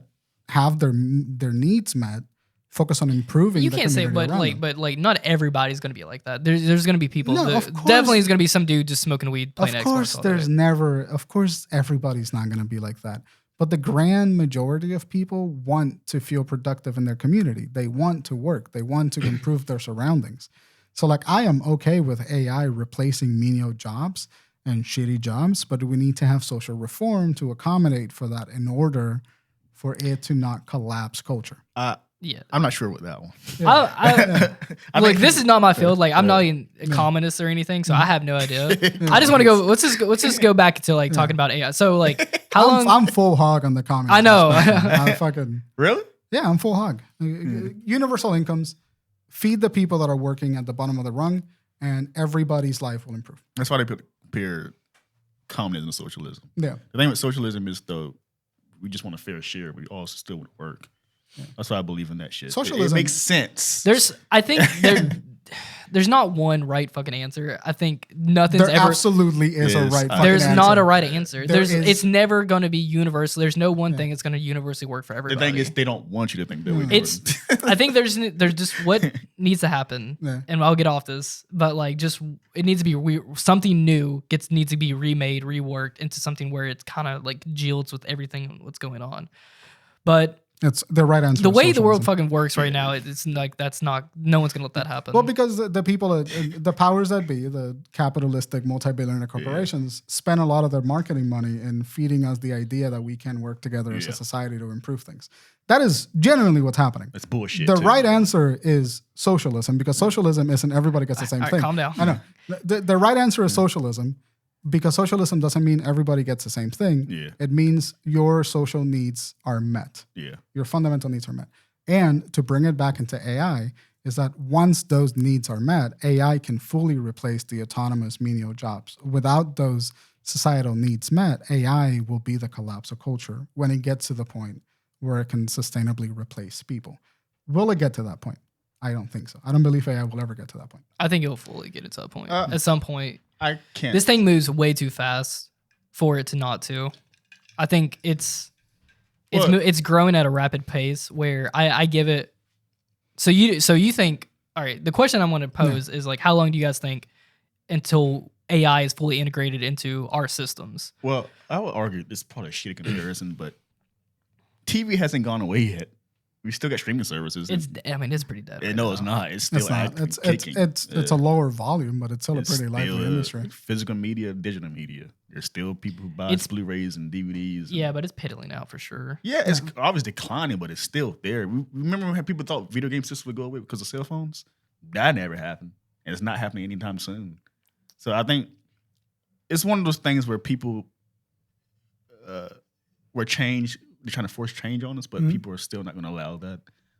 have their needs met focus on improving. You can't say, but not everybody's going to be like that. There's going to be people. Definitely is going to be some dude just smoking weed playing Xbox. Of course, everybody's not going to be like that. But the grand majority of people want to feel productive in their community. They want to work. They want to improve their surroundings. So like I am okay with AI replacing menial jobs and shitty jobs, but we need to have social reform to accommodate for that in order for it to not collapse culture. Yeah. I'm not sure with that one. Look, this is not my field. Like, I'm not even a communist or anything, so I have no idea. I just want to go. Let's just go back to like talking about AI. So, like, how long? I'm full hog on the communist. I know. I fucking Really? yeah. I'm full hog. Universal incomes, feed the people that are working at the bottom of the rung, and everybody's life will improve. That's why they compare communism to socialism. Yeah. The thing with socialism is though, we just want a fair share, but we also still want to work. Yeah. That's why I believe in that shit. Socialism it makes sense. I think there's not one right fucking answer. I think nothing's there ever. absolutely is a right. Fucking There's answer. not a right answer. Is, it's never going to be universal. There's no one thing that's going to universally work for everybody. The thing is, they don't want you to think that way. I think there's just what needs to happen, and I'll get off this. But like, just it needs to be something new needs to be remade, reworked into something where it's kind of like gels with everything what's going on. But it's the right answer. The way the world fucking works right now, it's like no one's gonna let that happen. Well, because the people, the powers that be, the capitalistic multi-billionaire corporations, spend a lot of their marketing money in feeding us the idea that we can work together as a society to improve things. That is genuinely what's happening. That's bullshit. The right answer is socialism, because socialism isn't everybody gets the same thing. Calm down. I know. The right answer is socialism, because socialism doesn't mean everybody gets the same thing. Yeah. It means your social needs are met. Yeah. Your fundamental needs are met. And to bring it back into AI is that once those needs are met, AI can fully replace the autonomous menial jobs. Without those societal needs met, AI will be the collapse of culture when it gets to the point where it can sustainably replace people. Will it get to that point? I don't think so. I don't believe AI will ever get to that point. I think it'll fully get it to that point. At some point. I can't. This thing moves way too fast for it to not to. I think it's growing at a rapid pace where I give it. So you think, all right, the question I want to pose is like, how long do you guys think until AI is fully integrated into our systems? Well, I would argue this is probably a shitty comparison, but TV hasn't gone away yet. We still got streaming services. It's pretty dead. Right no, it's not. It's still kicking. It's a lower volume, but it's still a pretty lively industry. Physical media, digital media. There's still people who buy Blu-rays and DVDs. Yeah, but it's piddling out for sure. Yeah, it's obviously declining, but it's still there. Remember when people thought video game systems would go away because of cell phones? That never happened, and it's not happening anytime soon. So I think it's one of those things where people they're trying to force change on us, but people are still not going to allow that.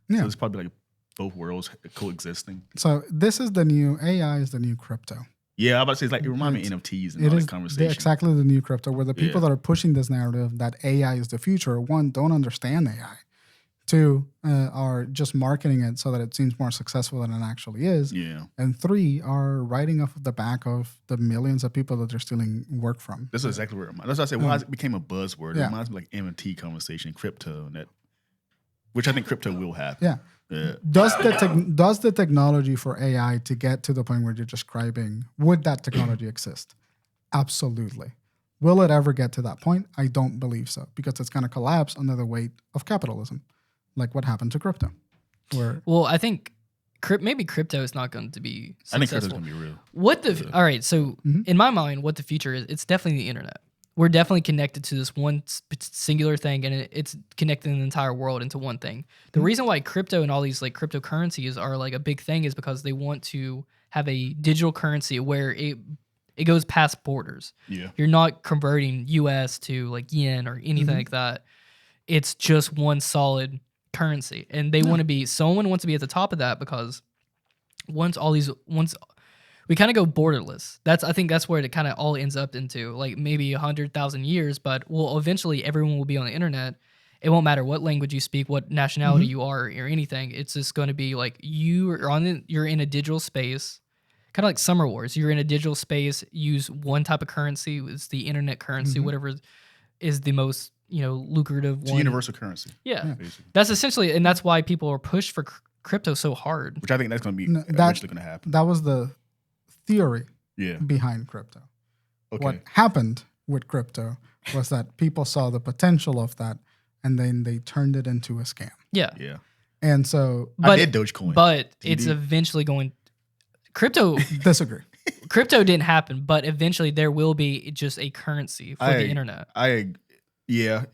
Yeah. So it's probably like both worlds coexisting. So this is AI is the new crypto. Yeah, I'm about to say, it's like, it reminds me of NFTs and all that conversation. Exactly the new crypto, where the people that are pushing this narrative that AI is the future, one, don't understand AI. Two, are just marketing it so that it seems more successful than it actually is. Yeah. And three, are riding off of the back of the millions of people that they're stealing work from. That's exactly where it reminds. That's why I said, why it became a buzzword. It reminds me like NFT conversation, crypto, and that, which I think crypto will happen. Yeah. Does the technology for AI to get to the point where you're describing, would that technology exist? Absolutely. Will it ever get to that point? I don't believe so, because it's going to collapse under the weight of capitalism, like what happened to crypto. Well, I think maybe crypto is not going to be successful. I think crypto's going to be real. All right, so in my mind, what the future is, it's definitely the internet. We're definitely connected to this one singular thing, and it's connecting the entire world into one thing. The reason why crypto and all these like cryptocurrencies are like a big thing is because they want to have a digital currency where it goes past borders. Yeah. You're not converting US to like yen or anything like that. It's just one solid currency. And they want to be, someone wants to be at the top of that, because once we kind of go borderless. I think that's where it kind of all ends up into, like maybe 100,000 years, but eventually everyone will be on the internet. It won't matter what language you speak, what nationality you are, or anything. It's just going to be like you're in a digital space, kind of like Summer Wars. You're in a digital space, use one type of currency. It's the internet currency, whatever is the most lucrative it's one. Universal currency. Yeah. That's essentially, and that's why people are pushed for crypto so hard. Which I think that's going to be eventually going to happen. That was the theory behind crypto. Okay. What happened with crypto was that people saw the potential of that, and then they turned it into a scam. Yeah. Yeah. And so I did Dogecoin. But TD. it's eventually going crypto disagree. crypto didn't happen, but eventually there will be just a currency for the internet. It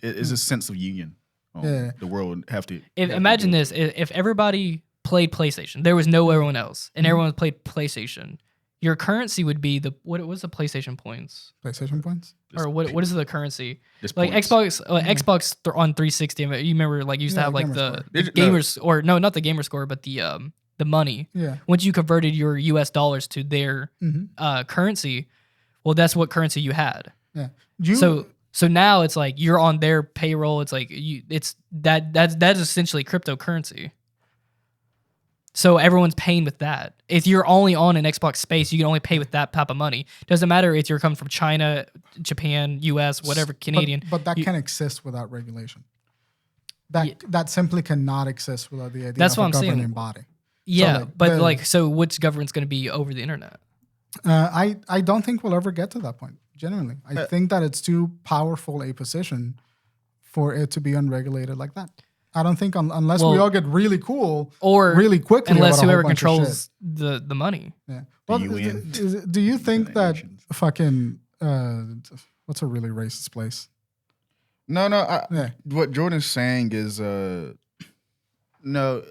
is a sense of union. Yeah. The world would have to. Imagine this: if everybody played PlayStation, there was no everyone else, and everyone played PlayStation. Your currency would be what was the PlayStation points? PlayStation points? Or what is the currency? Just Like points. Xbox on 360. You remember, like, you used to have like gamer the score. gamers, or no, not the gamer score, but the money. Yeah. Once you converted your US dollars to their currency, well, that's what currency you had. Yeah. So now it's like you're on their payroll. It's like that's essentially cryptocurrency. So everyone's paying with that. If you're only on an Xbox space, you can only pay with that type of money. Doesn't matter if you're coming from China, Japan, US, whatever, Canadian. But that can exist without regulation. That simply cannot exist without the idea That's of what a I'm saying. governing body. Yeah, so which government's going to be over the internet? I don't think we'll ever get to that point. Genuinely, I think that it's too powerful a position for it to be unregulated like that. I don't think unless we all get really cool or really quickly, unless about a whole whoever bunch of controls the money. shit. Yeah. Well, UN. do you think that Nations. fucking what's a really racist place? No. Yeah. What Jordan's saying is no.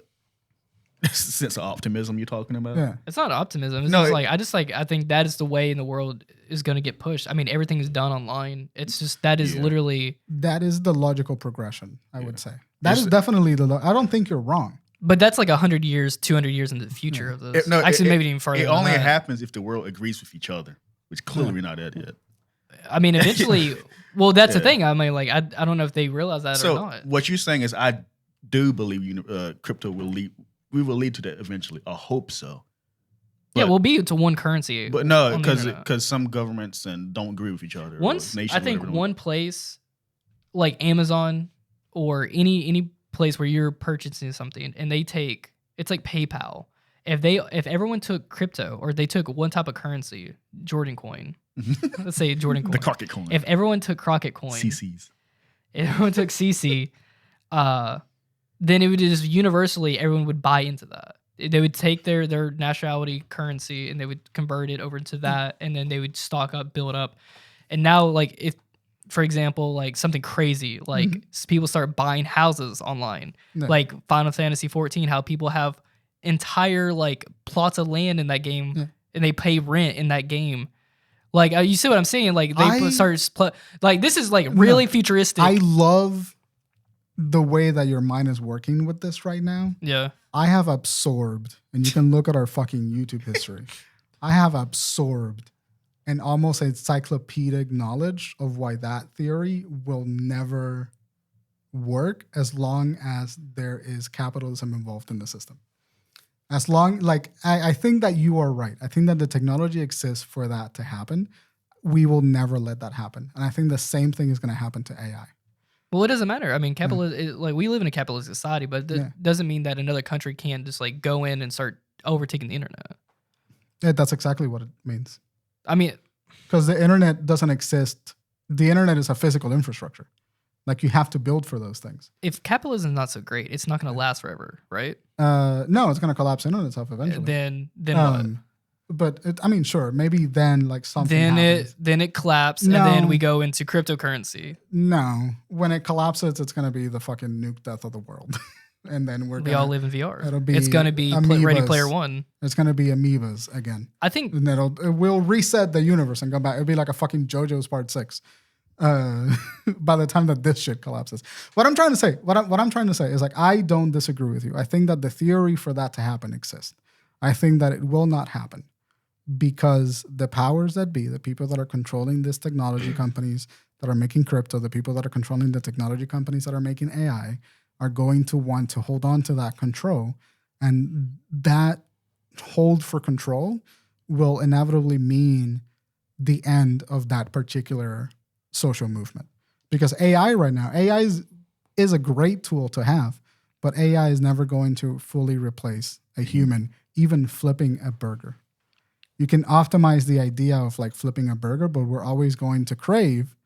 Sense of optimism you're talking about. Yeah. It's not optimism. It's No, just I think that is the way in the world is going to get pushed. I mean, everything is done online. It's just that is literally. That is the logical progression, I would say. That It's- is definitely I don't think you're wrong. But that's like 100 years, 200 years into the future of this. Actually, maybe even further. It than only that. happens if the world agrees with each other, which clearly we're not at yet. I mean, eventually. Well, that's the thing. I mean, like, I don't know if they realize that or So not. what you're saying is, I do believe crypto will lead. We will lead to that eventually. I hope so. Yeah, But- we'll be to one currency. But no, on the internet. because some governments don't agree with each other. or Once nations, I think whatever, don't- one place like Amazon or any place where you're purchasing something and they take it's like PayPal. If everyone took crypto or they took one type of currency, Jordan coin. Let's say Jordan coin. the Crockett coin, If everyone took Crockett coin, CCs. if everyone took CC, then it would just universally everyone would buy into that. They would take their nationality currency and they would convert it over to that, and then they would stock up, build up. And now, like, if, for example, like something crazy, like people start buying houses online, Yeah. like Final Fantasy 14, how people have entire like plots of land in that game and they pay rent in that game. Like, you see what I'm saying? Like, like this is like really futuristic. I love the way that your mind is working with this right now. Yeah. I have absorbed, and you can look at our fucking YouTube history. I have absorbed an almost encyclopedic knowledge of why that theory will never work as long as there is capitalism involved in the system. As long, like, I think that you are right. I think that the technology exists for that to happen. We will never let that happen. And I think the same thing is going to happen to AI. Well, it doesn't matter. I mean, like we live in a capitalist society, but that doesn't mean that another country can't just like go in and start overtaking the internet. Yeah, that's exactly what it means. I mean, because the internet doesn't exist. The internet is a physical infrastructure. Like, you have to build for those things. if capitalism is not so great, it's not going to last forever, right? No, it's going to collapse in on itself eventually. Then what? But I mean, sure, maybe then like something happens. Then it collapses, No. and then we go into cryptocurrency. No, when it collapses, it's going to be the fucking nuke death of the world. And then We all live in VR. it'll be It's going to be Ready amoebas. Player One. It's going to be amoebas again. I think And it will reset the universe and go back. It'll be like a fucking JoJo's Part 6. By the time that this shit collapses. What I'm trying to say is, like, I don't disagree with you. I think that the theory for that to happen exists. I think that it will not happen because the powers that be, the people that are controlling these technology companies that are making crypto, the people that are controlling the technology companies that are making AI, are going to want to hold on to that control. And that hold for control will inevitably mean the end of that particular social movement. Because AI right now, AI is a great tool to have, but AI is never going to fully replace a human, even flipping a burger. You can optimize the idea of like flipping a burger, but we're always going to crave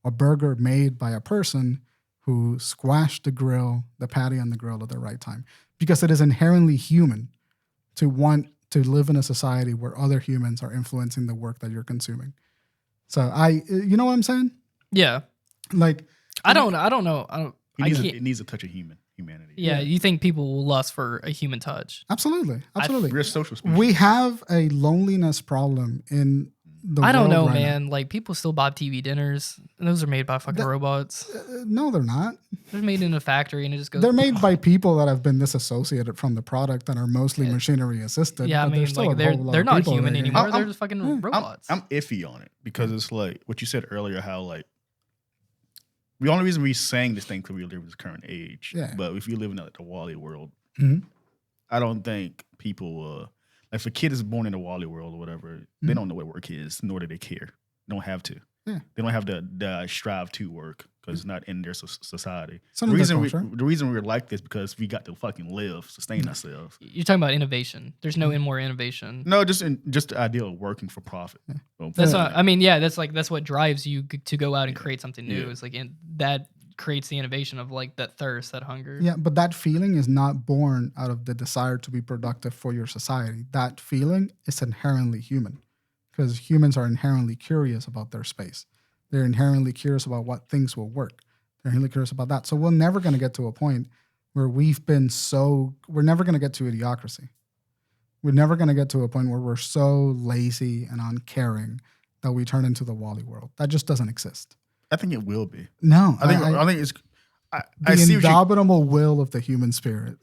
a burger made by a person who squashed the patty on the grill at the right time, because it is inherently human to want to live in a society where other humans are influencing the work that you're consuming. So you know what I'm saying? Yeah. Like, I don't know. It needs a touch of humanity. Yeah, you think people will lust for a human touch? Absolutely. We're a social species. We have a loneliness problem in the I don't world know, right man. Like, people still buy TV dinners, and those are made by fucking robots. No, they're not. They're made in a factory, and it just goes. They're made by people that have been disassociated from the product that are mostly machinery assisted. Yeah, I but mean, there's still like a whole lot they're of not people human that- anymore. They're just fucking robots. I'm iffy on it because it's like what you said earlier, how like the only reason we're saying this thing because we live in this current age. Yeah. But if you live in the Wally world, Mhm. I don't think people like if a kid is born in the Wally world or whatever, they don't know what work is, nor do they care. They don't have to. Yeah. They don't have the strive to work because it's not in their society. Some The of their reason culture. the reason we're like this because we got to fucking live, sustain ourselves. You're talking about innovation. There's no more innovation. No, just the idea of working for profit. Well, That's yeah. what I mean. Yeah, that's what drives you to go out and create something new. Yeah. It's like that creates the innovation of like that thirst, that hunger. Yeah, but that feeling is not born out of the desire to be productive for your society. That feeling is inherently human because humans are inherently curious about their space. They're inherently curious about what things will work. They're inherently curious about that. So we're never going to get to a point where we're never going to get to idiocracy. We're never going to get to a point where we're so lazy and uncaring that we turn into the Wally world. That just doesn't exist. I think it will be. No, I think it's. the I see what you. indomitable will of the human spirit.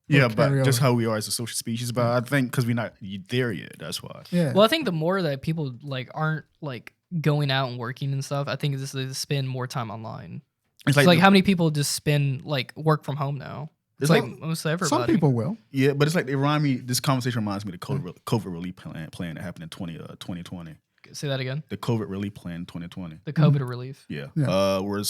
Yeah, will carry but just over. how we are as a social species. But I think because we're not there yet, that's why. Yeah. Well, I think the more that people like aren't like going out and working and stuff, I think they spend more time online. It's It's like the- how many people just spend like work from home now? It's like most everybody. Some people will. Yeah, but it's like they remind me. This conversation reminds me of the COVID relief plan that happened in 2020. Say that again. The COVID relief plan 2020. The COVID relief. Yeah. Yeah. Where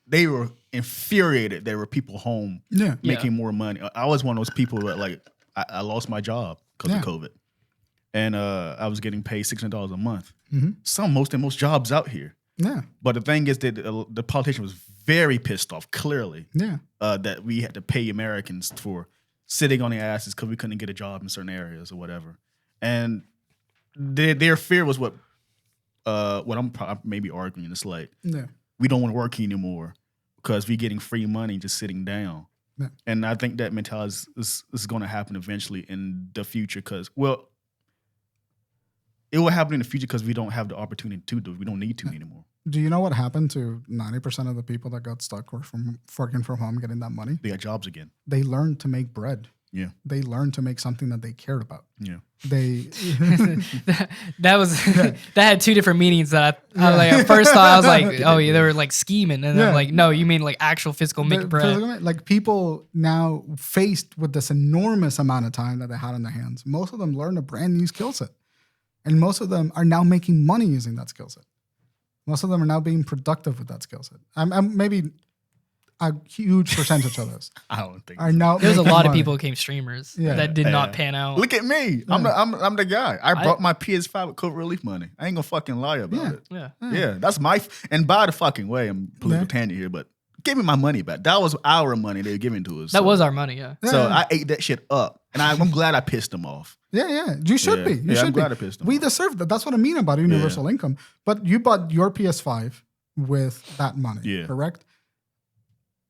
they were infuriated. There were people home Yeah. making more money. I was one of those people that like I lost my job because Yeah. of COVID, and I was getting paid $600 a month. Mhm. Most jobs out here. Yeah. But the thing is that the politician was very pissed off. Clearly, Yeah. that we had to pay Americans for sitting on their asses because we couldn't get a job in certain areas or whatever, and their fear was what I'm maybe arguing. It's like Yeah. we don't want to work anymore because we're getting free money just sitting down. Yeah. And I think that mentality is going to happen eventually in the future because, well, it will happen in the future because we don't have the opportunity to do it. We don't need to anymore. Do you know what happened to 90% of the people that got stuck working from home getting that money? They got jobs again. They learned to make bread. Yeah. They learned to make something that they cared about. Yeah. They that had two different meanings that I like at first thought I was like, oh yeah, they were like scheming, and then Yeah. like, no, you mean like actual physical make bread. like people now faced with this enormous amount of time that they had on their hands. Most of them learned a brand new skill set. And most of them are now making money using that skill set. Most of them are now being productive with that skill set. I'm maybe a huge percentage of those I don't think are now. There was a making lot of money. people who became streamers Yeah. that did not pan out. Look at me. I'm the guy. I bought my PS5 with COVID relief money. I ain't gonna fucking lie about Yeah. it. Yeah. Yeah, that's my and by the fucking way, I'm political tangent here, but give me my money back. That was our money they were giving to us. That was our money, yeah. So Yeah. I ate that shit up, and I'm glad I pissed them off. Yeah. You should Yeah. be. You Yeah, should I'm be. glad I pissed them We off. deserve that. That's what I mean about universal income. But you bought your PS5 with that money, Yeah. correct?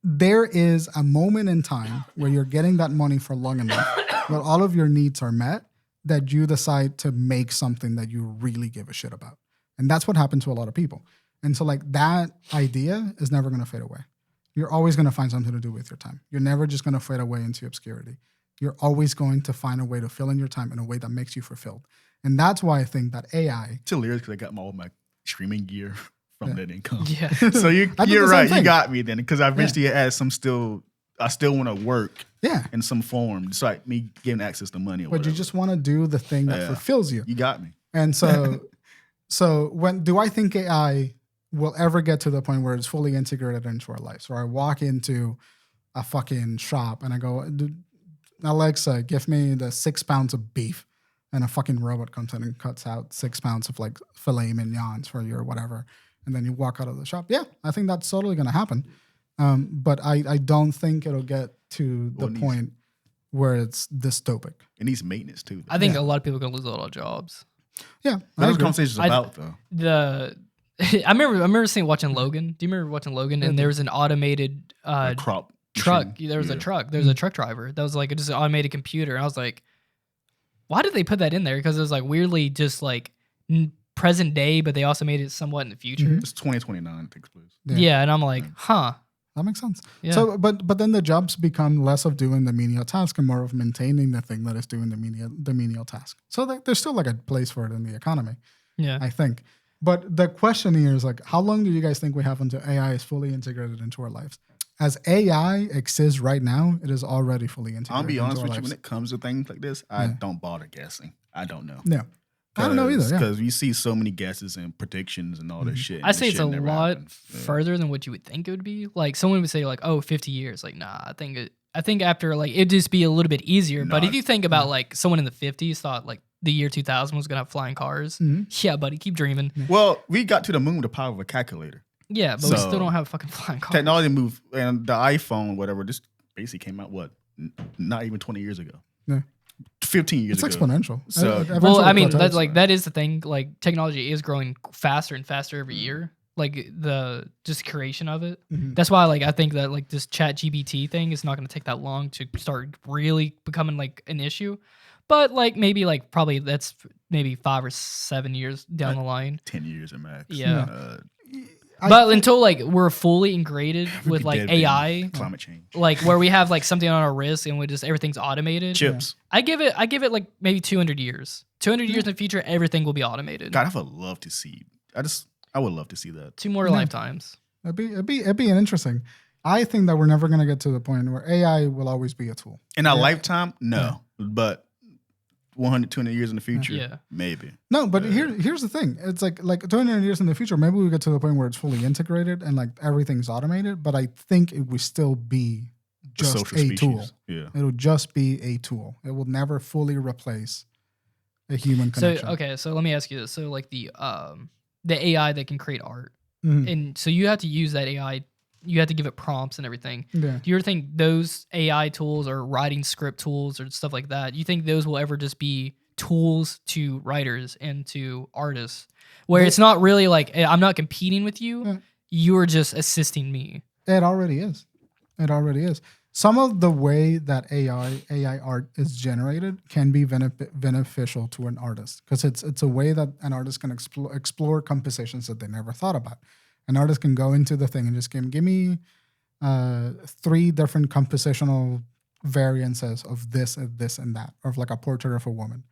There is a moment in time where you're getting that money for long enough, where all of your needs are met, that you decide to make something that you really give a shit about. And that's what happened to a lot of people. And so like that idea is never going to fade away. You're always going to find something to do with your time. You're never just going to fade away into obscurity. You're always going to find a way to fill in your time in a way that makes you fulfilled. And that's why I think that AI. It's hilarious because I got all my streaming gear from that income. Yeah. So I did the you're same right. You thing. got me then because I eventually had some I still want to work Yeah. in some form. It's like me getting access to money or But whatever. you just want to do the thing that Yeah. fulfills you. You got me. And so, do I think AI will ever get to the point where it's fully integrated into our lives? Or I walk into a fucking shop and I go, Alexa, give me the 6 pounds of beef. and a fucking robot comes in and cuts out 6 pounds of like filet mignons for you or whatever, and then you walk out of the shop. Yeah, I think that's totally going to happen. But I don't think it'll get to the point where it's dystopic. It needs maintenance too. I think a lot of people are going to lose a lot of jobs. Yeah, those conversations about though. I remember watching Logan. Do you remember watching Logan? And there was an automated crop truck. machine. There was a truck. There was a truck driver that was like just an automated computer. And I was like, why did they put that in there? Because it was like weirdly just like present day, but they also made it somewhat in the future. It's 2029 takes place. Yeah, and I'm like, huh. That makes sense. Yeah. So, but then the jobs become less of doing the menial task and more of maintaining the thing that is doing the menial task. So there's still like a place for it in the economy. Yeah, I think. But the question here is like, how long do you guys think we have until AI is fully integrated into our lives? As AI exists right now, it is already fully integrated. I'll be honest into our with you, lives. when it comes to things like this, I don't bother guessing. I don't know. Yeah. I don't know either. Yeah. Because we see so many guesses and predictions and all this shit. I say it's a lot happens. further than what you would think it would be. Like someone would say like, oh, 50 years. Like, nah, I think after like it'd just be a little bit easier. But if you think about like someone in the 50s thought like the year 2000 was gonna have flying cars, yeah, buddy, keep dreaming. Well, we got to the moon with the power of a calculator. Yeah, but we still don't have fucking flying cars. Technology moved, and the iPhone, whatever, this basically came out not even 20 years ago. Yeah. 15 years ago. It's exponential. So, well, I mean, that is the thing. Like technology is growing faster and faster every year. Like the just creation of it. That's why like I think that like this Chat GPT thing is not going to take that long to start really becoming like an issue. But like maybe like probably that's maybe 5 or 7 years down the line. 10 years at max. Yeah. But until like we're fully integrated with like AI, climate change, like where we have like something on our wrist and we just everything's automated. Chips. I give it like maybe 200 years. 200 years in the future, everything will be automated. God, I would love to see. I would love to see that. 2 more lifetimes. It'd be an interesting. I think that we're never gonna get to the point where AI will always be a tool. In our lifetime, no. But 100, 200 years in the future, maybe. No, but here's the thing. It's like 200 years in the future, maybe we get to the point where it's fully integrated and like everything's automated, but I think it will still be just a tool. Yeah. It'll just be a tool. It will never fully replace a human connection. So let me ask you this. So like the AI that can create art. And so you have to use that AI, you have to give it prompts and everything. Yeah. Do you ever think those AI tools or writing script tools or stuff like that, you think those will ever just be tools to writers and to artists where it's not really like, I'm not competing with you, you're just assisting me? It already is. It already is. Some of the way that AI art is generated can be beneficial to an artist because it's a way that an artist can explore compositions that they never thought about. An artist can go into the thing and just give me 3 different compositional variances of this and this and that, or of like a portrait of a woman.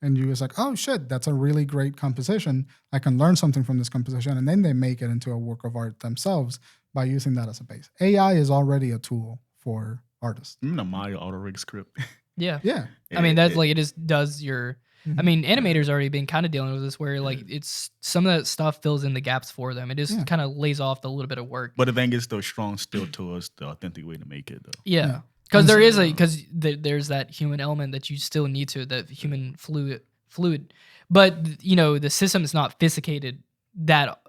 And you was like, oh shit, that's a really great composition. I can learn something from this composition. And then they make it into a work of art themselves by using that as a base. AI is already a tool for artists. The Maya auto rig script. Yeah. I mean, that's like, it just does your... I mean, animators already been kind of dealing with this where like it's some of that stuff fills in the gaps for them. It just kind of lays off the little bit of work. But the thing is still strong still to us, the authentic way to make it though. Yeah. Because there's that human element that you still need to, that human fluid. But, you know, the system is not sophisticated that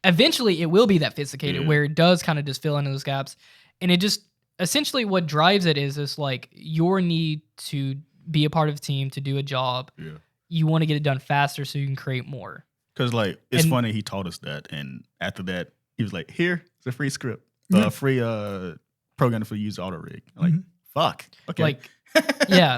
eventually it will be that sophisticated where it does kind of just fill in those gaps. And it just essentially what drives it is like your need to be a part of a team, to do a job. Yeah. You want to get it done faster so you can create more. Because like it's funny, he taught us that, and after that he was like, "Here, it's a free script, free program for use auto rig." Like, fuck, okay. Like,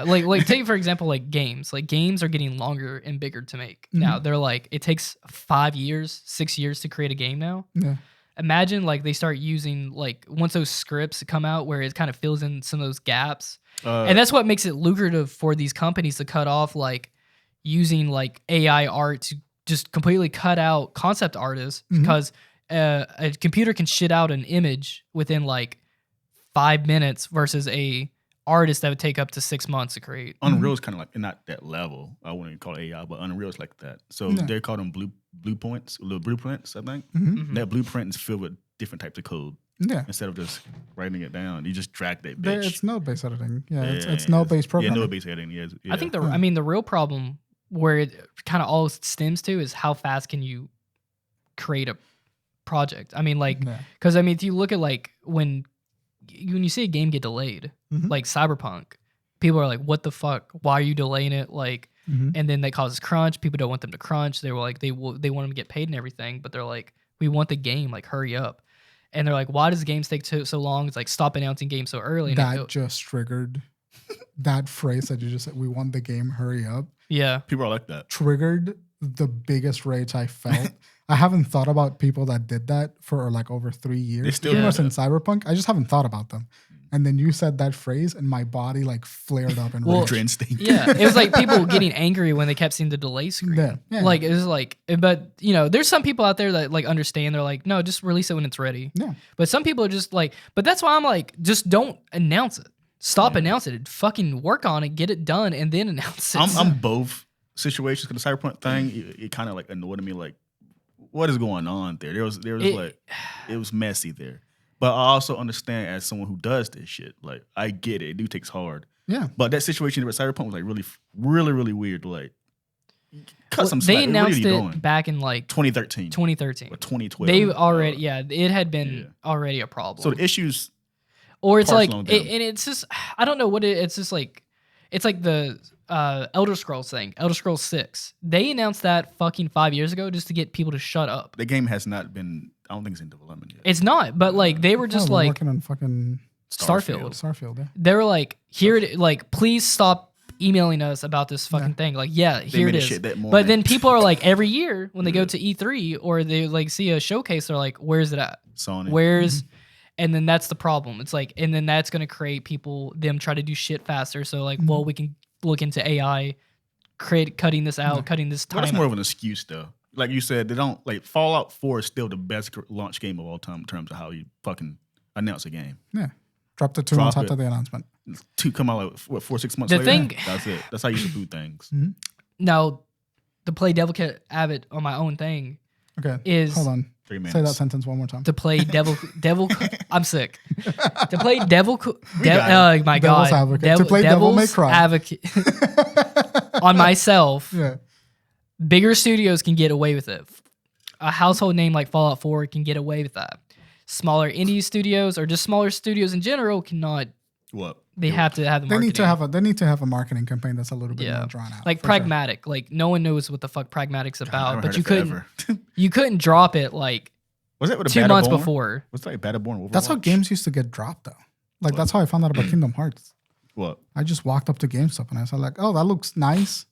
like take for example, like games. Like games are getting longer and bigger to make now. They're like it takes 5 years, 6 years to create a game now. Yeah. Imagine like they start using like once those scripts come out where it kind of fills in some of those gaps. And that's what makes it lucrative for these companies to cut off like using like AI art to just completely cut out concept artists because a computer can shit out an image within like 5 minutes versus a artist that would take up to 6 months to create. Unreal is kind of like not that level. I wouldn't call it AI, but Unreal is like that. So they call them blueprints, I think. That blueprint is filled with different types of code. Yeah. Instead of just writing it down, you just drag that bitch. It's node-based editing. It's node-based programming. Yeah, node-based editing. Yeah. I think the real problem where it kind of all stems to is how fast can you create a project. I mean, like, because I mean, if you look at like when you see a game get delayed, like Cyberpunk, people are like, "What the fuck? Why are you delaying it?" Like, and then that causes crunch. People don't want them to crunch. They were like, they want them to get paid and everything, but they're like, "We want the game, like, hurry up." And they're like, "Why does games take so long?" It's like, stop announcing games so early. And that just triggered that phrase that you just said. We want the game, hurry up. Yeah, people are like that. Triggered the biggest rage I felt. I haven't thought about people that did that for like over 3 years. They still Even in Cyberpunk, I just haven't thought about them. And then you said that phrase, and my body like flared up and Ultra instinct. Yeah, it was like people getting angry when they kept seeing the delay screen. Yeah. Like it was like, but you know, there's some people out there that like understand. They're like, no, just release it when it's ready. Yeah. But some people are just like, but that's why I'm like, just don't announce it. Stop announcing it. Fucking work on it, get it done, and then announce it. I'm both situations because the Cyberpunk thing, it kind of like annoyed me. Like, what is going on there? There was like, it was messy there. But I also understand as someone who does this shit, like I get it. It do takes hard. Yeah. But that situation with Cyberpunk was like really weird. Like, cut some slack. They announced what are you it doing? back in like 2013. 2013. Or 2012. They already, it had been already a problem. So the issues, or it's like, personal and them. it's just, I don't know what it's just like, it's like the Elder Scrolls thing, Elder Scrolls 6. They announced that fucking 5 years ago just to get people to shut up. the game has not been. I don't think it's in development yet. It's not, but like they were just we're like working on fucking Starfield. Yeah. They were like, here, like, please stop emailing us about this fucking thing. Like, yeah, here it made a is. shit that But morning. then people are like, every year when they go to E3 or they like see a showcase, they're like, where's it at? Sony. Where's, and then that's the problem. It's like, and then that's going to create them try to do shit faster. So like, well, we can look into AI, cutting this out, cutting this time. Well, that's out. more of an excuse though. Like you said, they don't like Fallout 4 is still the best launch game of all time in terms of how you fucking announce a game. Yeah. Dropped it 2 Drop months it. after the announcement. To come out like what 4-6 months The later. thing- That's it. That's how you should do things. Now, to play Devil Abbott on my own thing Okay. is Hold on. 3 minutes. Say that sentence one more time. to play devil. I'm sick. To play devil. got Oh my Devil's god. advocate. To play Devil May Devil's Cry. Advocate on myself. Yeah. Bigger studios can get away with it. A household name like Fallout 4 can get away with that. Smaller indie studios or just smaller studios in general cannot. What? They have to have the They marketing. need to have a marketing campaign that's a little bit more drawn out. Like for Pragmatic. Like no one knows what the fuck Pragmatic's I about, haven't but heard you it couldn't forever. you couldn't drop it like Was it with a 2 months Battleborn? before. Was it like Battleborn? Sure. That's how Overwatch? games used to get dropped though. Like that's how I found out about Kingdom Hearts. What? I just walked up to GameStop and I said like, oh, that looks nice.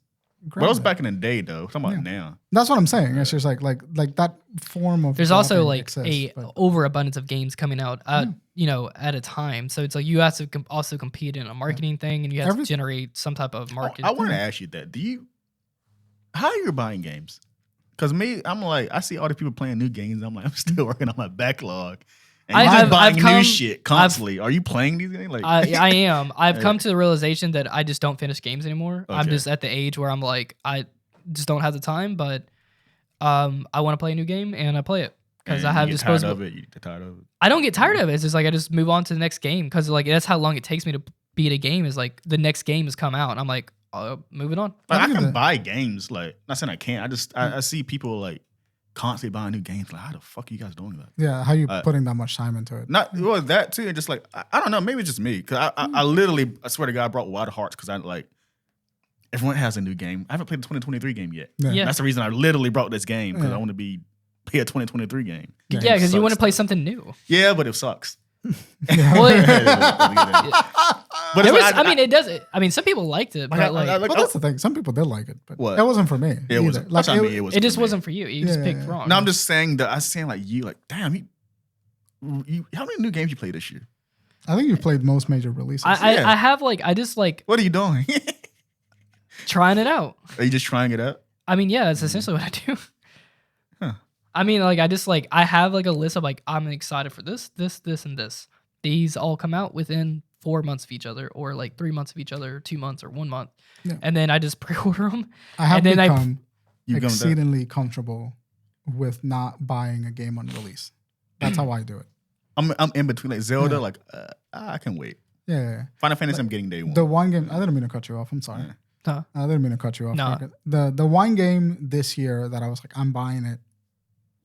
Well, that was Grab it. back in the day though. I'm talking about now. That's what I'm saying. It's just like that form of. There's also dropping like exists, but- overabundance of games coming out at at a time. So it's like you have to also compete in a marketing thing, and you have to generate some type of market. I want to ask you that. How are you buying games? Because me, I'm like, I see all the people playing new games. I'm like, I'm still working on my backlog. And you're buying new shit constantly. Are you playing these games? Like, I am. I've come to the realization that I just don't finish games anymore. I'm Okay. just at the age where I'm like, I just don't have the time, but I want to play a new game and I play it because I have you get disposable. tired of it. You get tired of it. I don't get tired of it. It's just like I just move on to the next game because like that's how long it takes me to beat a game. Is like the next game has come out and I'm like, moving on. Like, I think can that- buy games. Like, not saying I can't. I see people like constantly buying new games. Like, how the fuck are you guys doing that? Yeah, how you putting that much time into it? Not well that too. And just like I don't know. Maybe it's just me because I literally I swear to God I brought Wild Hearts because I like everyone has a new game. I haven't played the 2023 game yet. Yeah. That's the reason I literally brought this game because I want to play a 2023 game. Yeah, Game because you want to sucks, play though. something new. Yeah, but it sucks. Well, But there it's was, like, I mean, it does. I mean, some people liked it, but like, Well, that's the thing. Some people did like it, but What? that wasn't for me. it either. wasn't. Like, That's what I mean. It was. it just wasn't for you. You just Yeah, picked yeah. wrong. No, I'm just saying that. I was saying like you, like damn, you. How many new games you played this year? I think you've played most major releases. Yeah. I have like I just like What are you doing? trying it out. Are you just trying it out? I mean, yeah, that's essentially what I do. Huh. I mean, like I just like I have like a list of like I'm excited for this, and this. These all come out within 4 months of each other, or like 3 months of each other, or 2 months, or 1 month, Yeah. and then I just pre-order them. I have and then become You going that? exceedingly comfortable with not buying a game on release. That's how I do it. I'm in between like Zelda. Yeah. Like I can wait. Yeah. Final Fantasy, I'm getting day one. The one game, I didn't mean to cut you off. I'm sorry. Yeah. Huh. I didn't mean to cut you off. No. The one game this year that I was like, I'm buying it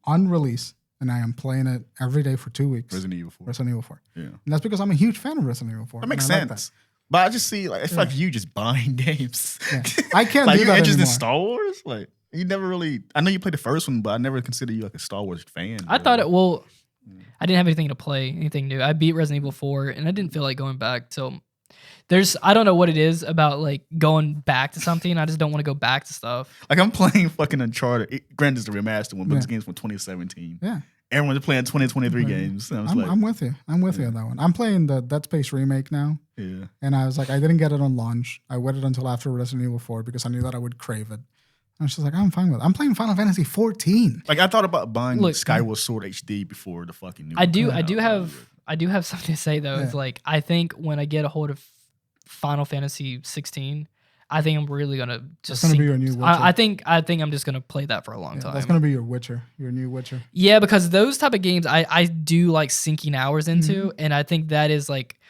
on release, and I am playing it every day for 2 weeks. Resident Evil 4. Resident Evil 4. Yeah. And that's because I'm a huge fan of Resident Evil 4. That makes and I like sense. But I just see, like, it's like you just buying games. Yeah. I can't like, do you're that interested in anymore. Star Wars? Like, you never really, I know you played the first one, but I never considered you like a Star Wars fan. I thought it. Well, I didn't have anything to play, anything new. I beat Resident Evil 4, and I didn't feel like going back till. I don't know what it is about like going back to something. I just don't want to go back to stuff. Like, I'm playing fucking Uncharted. Granted, it's the remastered one, but this game's from 2017. Yeah. Everyone's playing 2023 games. And I'm with you. I'm with you on that one. I'm playing the Dead Space remake now. Yeah. And I was like, I didn't get it on launch. I waited until after Resident Evil 4 because I knew that I would crave it. I was just like, I'm fine with it. I'm playing Final Fantasy 14. Like, I thought about buying Skyward Sword HD before the fucking new I do have something to say though. Yeah. It's like I think when I get a hold of Final Fantasy 16, I think I'm really gonna just. That's gonna be your new Witcher. I think I'm just gonna play that for a long time. That's gonna be your Witcher, your new Witcher. Yeah, because those type of games I do like sinking hours into, and I think that is like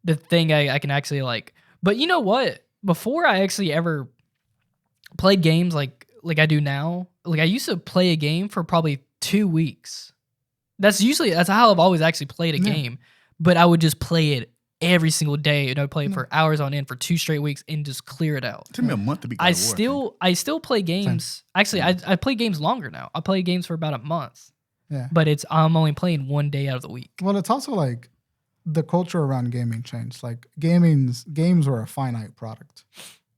the thing I can actually like. But you know what? Before I actually ever played games like I do now, like I used to play a game for probably 2 weeks. That's how I've always actually played a game. But I would just play it every single day, and I'd play it for hours on end for 2 straight weeks and just clear it out. It took me a month to be. I still play games. Actually, I play games longer now. I play games for about a month. Yeah. But I'm only playing 1 day out of the week. Well, it's also like the culture around gaming changed. Like games were a finite product.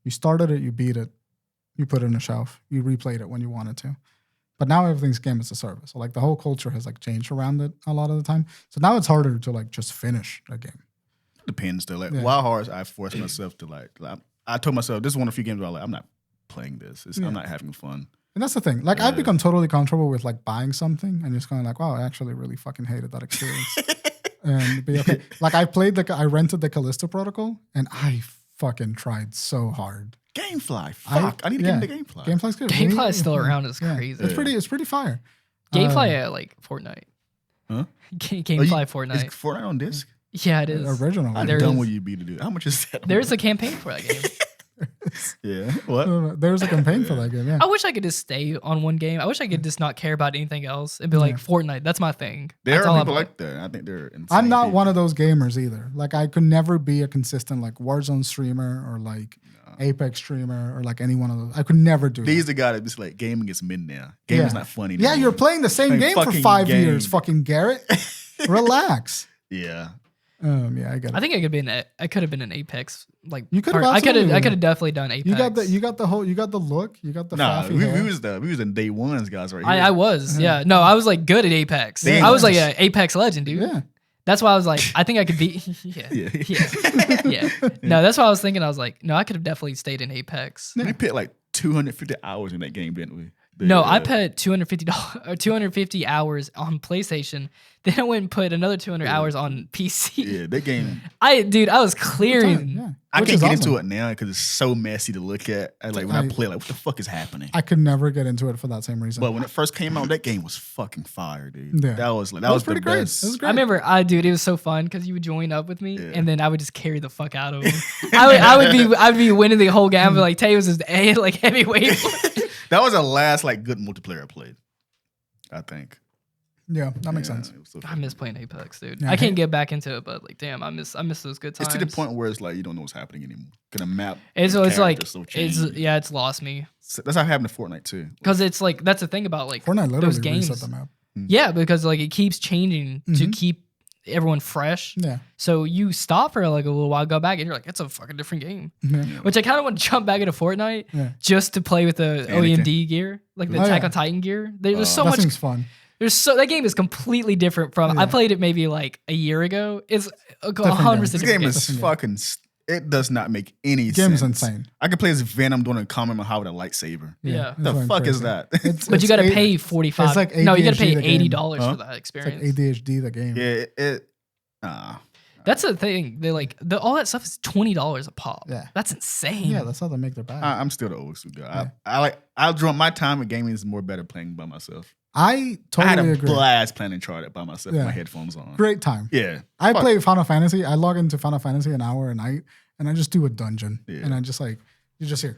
You started it, you beat it, you put it in a shelf, you replayed it when you wanted to. But now everything's game as a service. So like the whole culture has like changed around it a lot of the time. So now it's harder to like just finish a game. Depends though. Like Wild Hearts, I forced myself to like I told myself this is one of the few games where I'm not playing this. I'm not having fun. And that's the thing. Like I've become totally comfortable with like buying something and just kind of like, wow, I actually really fucking hated that experience. And be okay. Like I rented the Callisto Protocol and I fucking tried so hard. Gamefly, fuck! I need to get into Gamefly. Gamefly's good. Gamefly is still around. It's crazy. It's pretty fire. Gamefly like Fortnite. Huh? Gamefly Fortnite. Is Fortnite on disc? Yeah, it is. Original. I'm done with you be to do. How much is that? There's a campaign for that game. Yeah. What? There's a campaign for that game. Yeah. I wish I could just stay on one game. I wish I could just not care about anything else and be like Fortnite. That's my thing. There That's are all people I'm like that. I think they're insane. I'm not people. one of those gamers either. Like I could never be a consistent like Warzone streamer or like Apex streamer or like any one of those. I could never do These that. the guy that just like gaming is mid now. Gaming's not funny. Yeah, you're playing the same game for 5 years, fucking Garrett. Relax. Yeah. Yeah, I get it. I think I could have been an Apex. Like you could have. I could have definitely done Apex. You got the look. You got the. Nah, we hair. was in day ones guys right here. I was. Yeah. No, I was like good at Apex. Damn. I was like an Apex legend, dude. Yeah. That's why I was like, I think I could be. Yeah. No, that's why I was thinking. I was like, no, I could have definitely stayed in Apex. We put like 250 hours in that game, didn't we? No, I put $250 or 250 hours on PlayStation. Then I went and put another 200 hours on PC. Yeah, that game. I was clearing. Yeah. I Which can't is get awesome. into it now because it's so messy to look at. And like when I play, like what the fuck is happening? I could never get into it for that same reason. But when it first came out, that game was fucking fire, dude. Yeah. That was pretty the great. best. It was great. I remember, dude, it was so fun because you would join up with me, and then I would just carry the fuck out of him. I'd be winning the whole game. I'd be like, Tay was just like heavyweight. That was the last like good multiplayer I played, I think. Yeah, that makes sense. It was so I fun. miss playing Apex, dude. Yeah, I can't get back into it, but like, damn, I miss those good times. It's to the point where it's like you don't know what's happening anymore. Gonna map. It's like it's it's lost me that's how it happened to Fortnite too. because it's like that's the thing about like Fortnite literally those games. reset the map. Yeah, because like it keeps changing to keep everyone fresh. Yeah. So you stop for like a little while, go back, and you're like, it's a fucking different game. Yeah. Which I kind of want to jump back into Fortnite just to play with the Anakin. OEMD gear, like the Attack on Titan gear. There's so That much. seems fun. That game is completely different from. I played it maybe like a year ago. It's 100% This different game is fucking. It does not make any sense. Game's insane. I could play as Venom doing a comment on how with a lightsaber. Yeah. The It's fuck crazy. is that? But you got to pay $45. It's like No, you got to pay ADHD the game. $80 for that It's like experience. ADHD the game. Yeah, That's the thing. They like all that stuff is $20 a pop. Yeah. That's insane. Yeah, that's how they make their bag. I'm still the old school guy. I'll draw my time with gaming is more better playing by myself. I I had totally a agree. blast playing Uncharted by myself with Yeah. my headphones on. Great time. Yeah. I Fuck. play Final Fantasy. I log into Final Fantasy an hour a night, and I just do a dungeon. Yeah. And I just like You just hear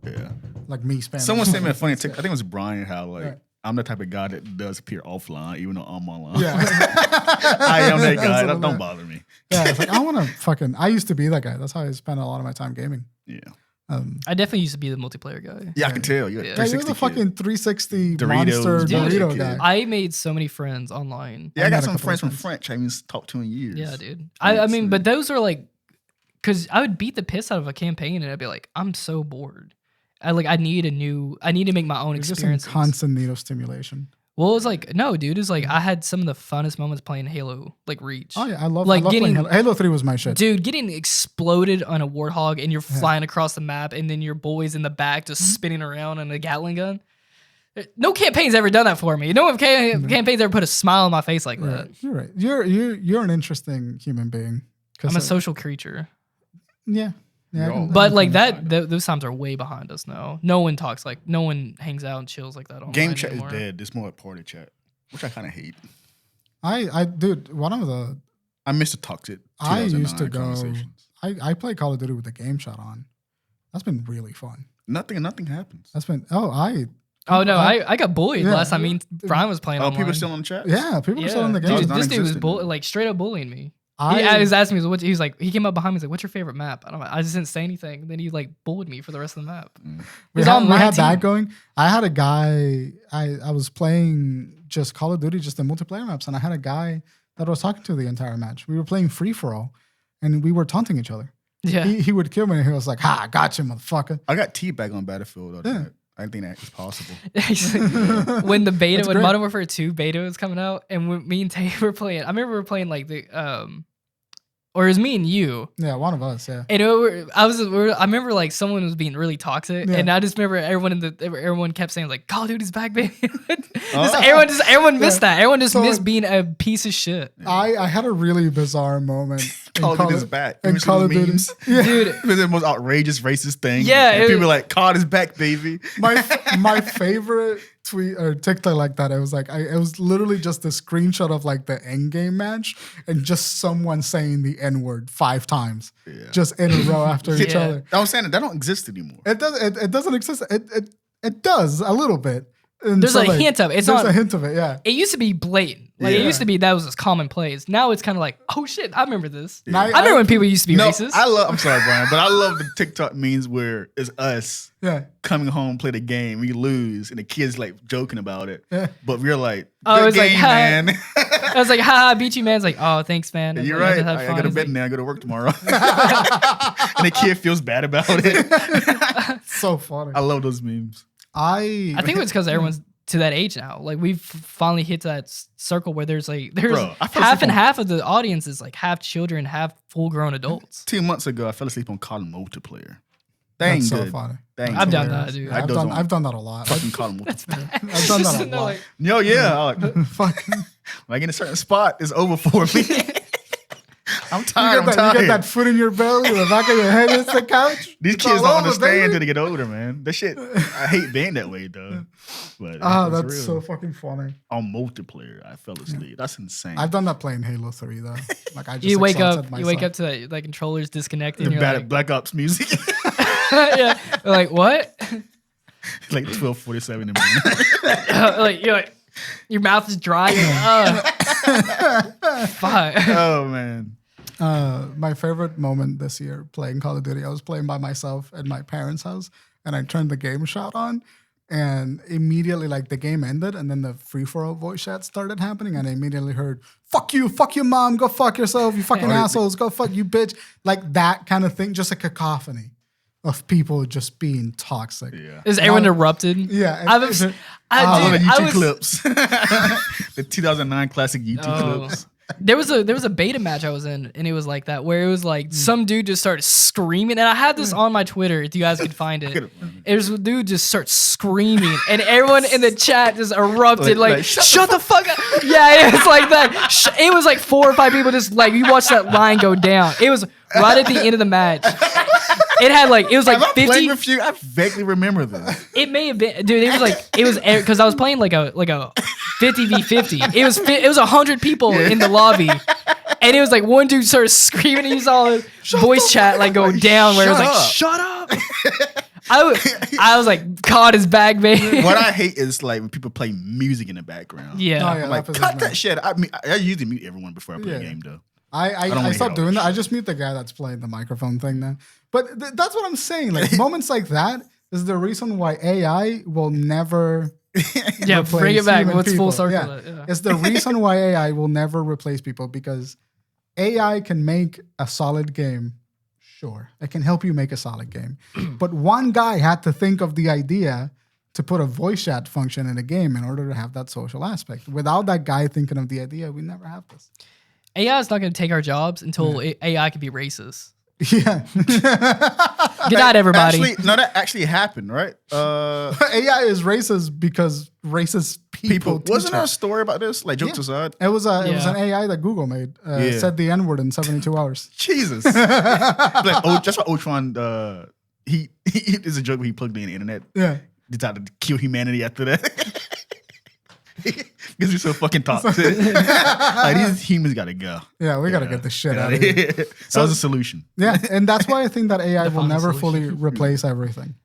Yeah. like me spamming. Someone sent me a funny TikTok. I think it was Bryan. How like Right. I'm the type of guy that does appear offline, even though I'm online. Yeah. I am that guy. That's Don't bother me. Yeah, it's like I want to fucking. I used to be that guy. That's how I spent a lot of my time gaming. Yeah. I definitely used to be the multiplayer guy. Yeah, I can tell. You're Yeah, 360 you're the kid. fucking 360 Doritos, monster Dude, Dorito kid. guy. I made so many friends online. Yeah, I I got met a some couple friends of from friends. French I haven't talked to in years. Yeah, dude. I mean, so- but those are like, because I would beat the piss out of a campaign and I'd be like, I'm so bored. I need to make my own You're just in experiences. constant need of stimulation. Well, it was like, no, dude, it's like I had some of the funnest moments playing Halo, like Reach. Oh yeah, I love Like playing getting- Halo 3 was my shit. Dude, getting exploded on a warthog and you're flying across the map and then your boys in the back just spinning around on a Gatling gun. No campaign's ever done that for me. No campaign's ever put a smile on my face like that. Right. You're right. You're an interesting human being. I'm a social creature. Yeah. Yeah. You're all- But like Kind that, those times are way behind us now. No one talks like, no one hangs out and chills like that online Game chat anymore. is dead. It's more like party chat, which I kind of hate. Dude, one of the I miss the toxic. I used to 2009 go. conversations. I play Call of Duty with the game chat on. That's been really fun. Nothing happens. That's been Oh no, I got bullied Yeah. last time. Brian was playing. Oh, online. people still in the chat? yeah, people are still in the game. Dude, It's this dude was non-existent. like straight up bullying me. I He was asking me, he was like, he came up behind me, he's like, "What's your favorite map?" I just didn't say anything. Then he like bullied me for the rest of the map. we He's had, on we my had team. that going. I had a guy. I was playing just Call of Duty, just the multiplayer maps, and I had a guy that I was talking to the entire match. We were playing free for all, and we were taunting each other. Yeah, He would kill me, and he was like, "Ha, I got you, motherfucker." I got teabag on Battlefield. Yeah. I didn't think that was possible. when the beta, That's when great. Modern Warfare 2 beta was coming out, and when me and Tay were playing, I remember we were playing like the or it was me and you. Yeah, one of us. Yeah. And I remember like someone was being really toxic, Yeah. and I just remember everyone kept saying like, "Call of Duty's back, baby." Oh. Everyone missed that. Everyone just So, missed like- being a piece of shit, I had a really bizarre moment. in Call of Duty's back. You in ever seen Call those of Duty. memes? Yeah. dude. It was the most outrageous racist thing. Yeah, And it- people were like, COD is back, baby. My favorite tweet or TikTok like that. It was like it was literally just a screenshot of like the end game match and just someone saying the N word 5 times, just in a row after each Yeah. other. I'm saying that don't exist anymore. It does. It doesn't exist. It does a little bit. And There's a hint of it. It's there's not- a hint of it. Yeah. It used to be blatant. Like it Yeah. used to be that was just commonplace. Now it's kind of like, oh shit, I remember this. Now, I remember when people used to be No, racist. I'm sorry, Brian, but I love the TikTok memes where it's us Yeah. coming home, play the game, we lose, and the kids like joking about it. Yeah. But we're like, Oh, good it's like, game, ha- man. I was like, haha, I beat you, man. It's like, oh, thanks, man. It's You're like, right. just have I fun. go to It's bed like- now. I go to work tomorrow. And the kid feels bad about it. So funny. I love those memes. I I think it's because everyone's to that age now. Like we've finally hit that circle where there's Bro, I fell half asleep and on- half of the audience is like half children, half full grown adults. 2 months ago, I fell asleep on COD multiplayer. That ain't that's so good. funny. That ain't I've good. done that, dude. Yeah, I've doze done on I've done that a lot. Fucking COD multiplayer. I've done that a No, lot. like, Yo, yeah. I like, Fucking. like in a certain spot, it's over for me. I'm You tired. get, I'm you get tired. that foot in your belly, the back of your head hits the couch. These It's kids all don't over, understand baby. till they get older, man. That shit, I hate being that way, though. But Ah, it's that's real. so fucking funny. On multiplayer, I fell asleep. That's insane. I've done that playing Halo 3 though. Like I just you wake exalted up myself. to that like controllers disconnected. the And you're bad like, Black Ops music, yeah, You're like what? like 12:47 in the morning. Like you're like your mouth is dry. Fuck. Oh man, My favorite moment this year playing Call of Duty, I was playing by myself at my parents' house and I turned the game shot on and immediately like the game ended and then the free-for-all voice chat started happening and I immediately heard, fuck you mom, go fuck yourself, you fucking assholes, go fuck you bitch. Like that kind of thing, just a cacophony of people just being toxic. yeah. Is everyone erupted? Yeah. I and- was, and- I love the dude, YouTube was, clips, the 2009 classic YouTube Oh. clips. There was a beta match I was in, and it was like that, where it was like some dude just started screaming, and I had this on my Twitter if you guys could find it. There's a dude just starts screaming, and everyone in the chat just erupted like shut the fuck up. Yeah, it was like that. It was like 4 or 5 people just like you watch that line go down. It was right at the end of the match. It had like it was like Am I playing 50. with you? I vaguely remember this. It may have been, dude. It was because I was playing like a 50v50. It was 100 people in the lobby, And it was like one dude started screaming, and you saw his voice chat like go down, where it was like, "Shut up!" I was like, "God is back, man." What I hate is like when people play music in the background. Yeah, Oh, yeah. I'm like, that pisses cut me that off. shit. I usually mute everyone before I play a game, though. I wanna stopped hear all doing that that. I shit. just mute the guy that's playing the microphone thing now. But that's what I'm saying. Like moments like that is the reason why AI will never yeah. replace Bring it back. human Let's people. full circle Yeah. it. Yeah. It's the reason why AI will never replace people, because AI can make a solid game. Sure, it can help you make a solid game. But one guy had to think of the idea to put a voice chat function in a game in order to have that social aspect. Without that guy thinking of the idea, we never have this. AI is not going to take our jobs until AI can be racist. Yeah. Good night, everybody. Actually, no, that actually happened, right? AI is racist because racist people teach Wasn't there it. a story about this? Like jokes aside, It was Yeah. an AI that Google made. Said the N-word in 72 hours. Jesus. Like, just for Ultron, he is a joke where he plugged in the internet. Yeah. Decided to kill humanity after that. Because he's so fucking toxic. Like, these humans gotta go. Yeah, we got to get the shit out of here. here. That was a solution. Yeah, and that's why I think that AI will final never solution. fully replace everything.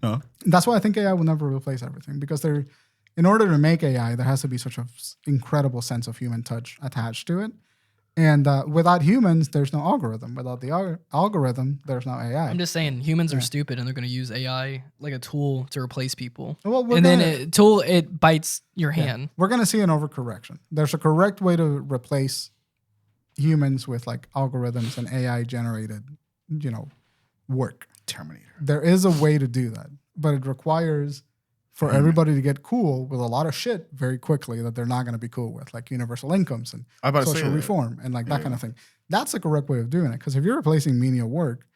Huh? That's why I think AI will never replace everything, because in order to make AI, there has to be such an incredible sense of human touch attached to it. And without humans, there's no algorithm. Without the algorithm, there's no AI. I'm just saying, humans are stupid, and they're going to use AI like a tool to replace people. Well, we're And then gonna- it bites your hand. We're going to see an overcorrection. There's a correct way to replace humans with like algorithms and AI generated, work. Terminator. There is a way to do that, but it requires for everybody to get cool with a lot of shit very quickly that they're not going to be cool with, like universal incomes and I about to say social that. reform and like that kind of thing. That's the correct way of doing it. Because if you're replacing menial work,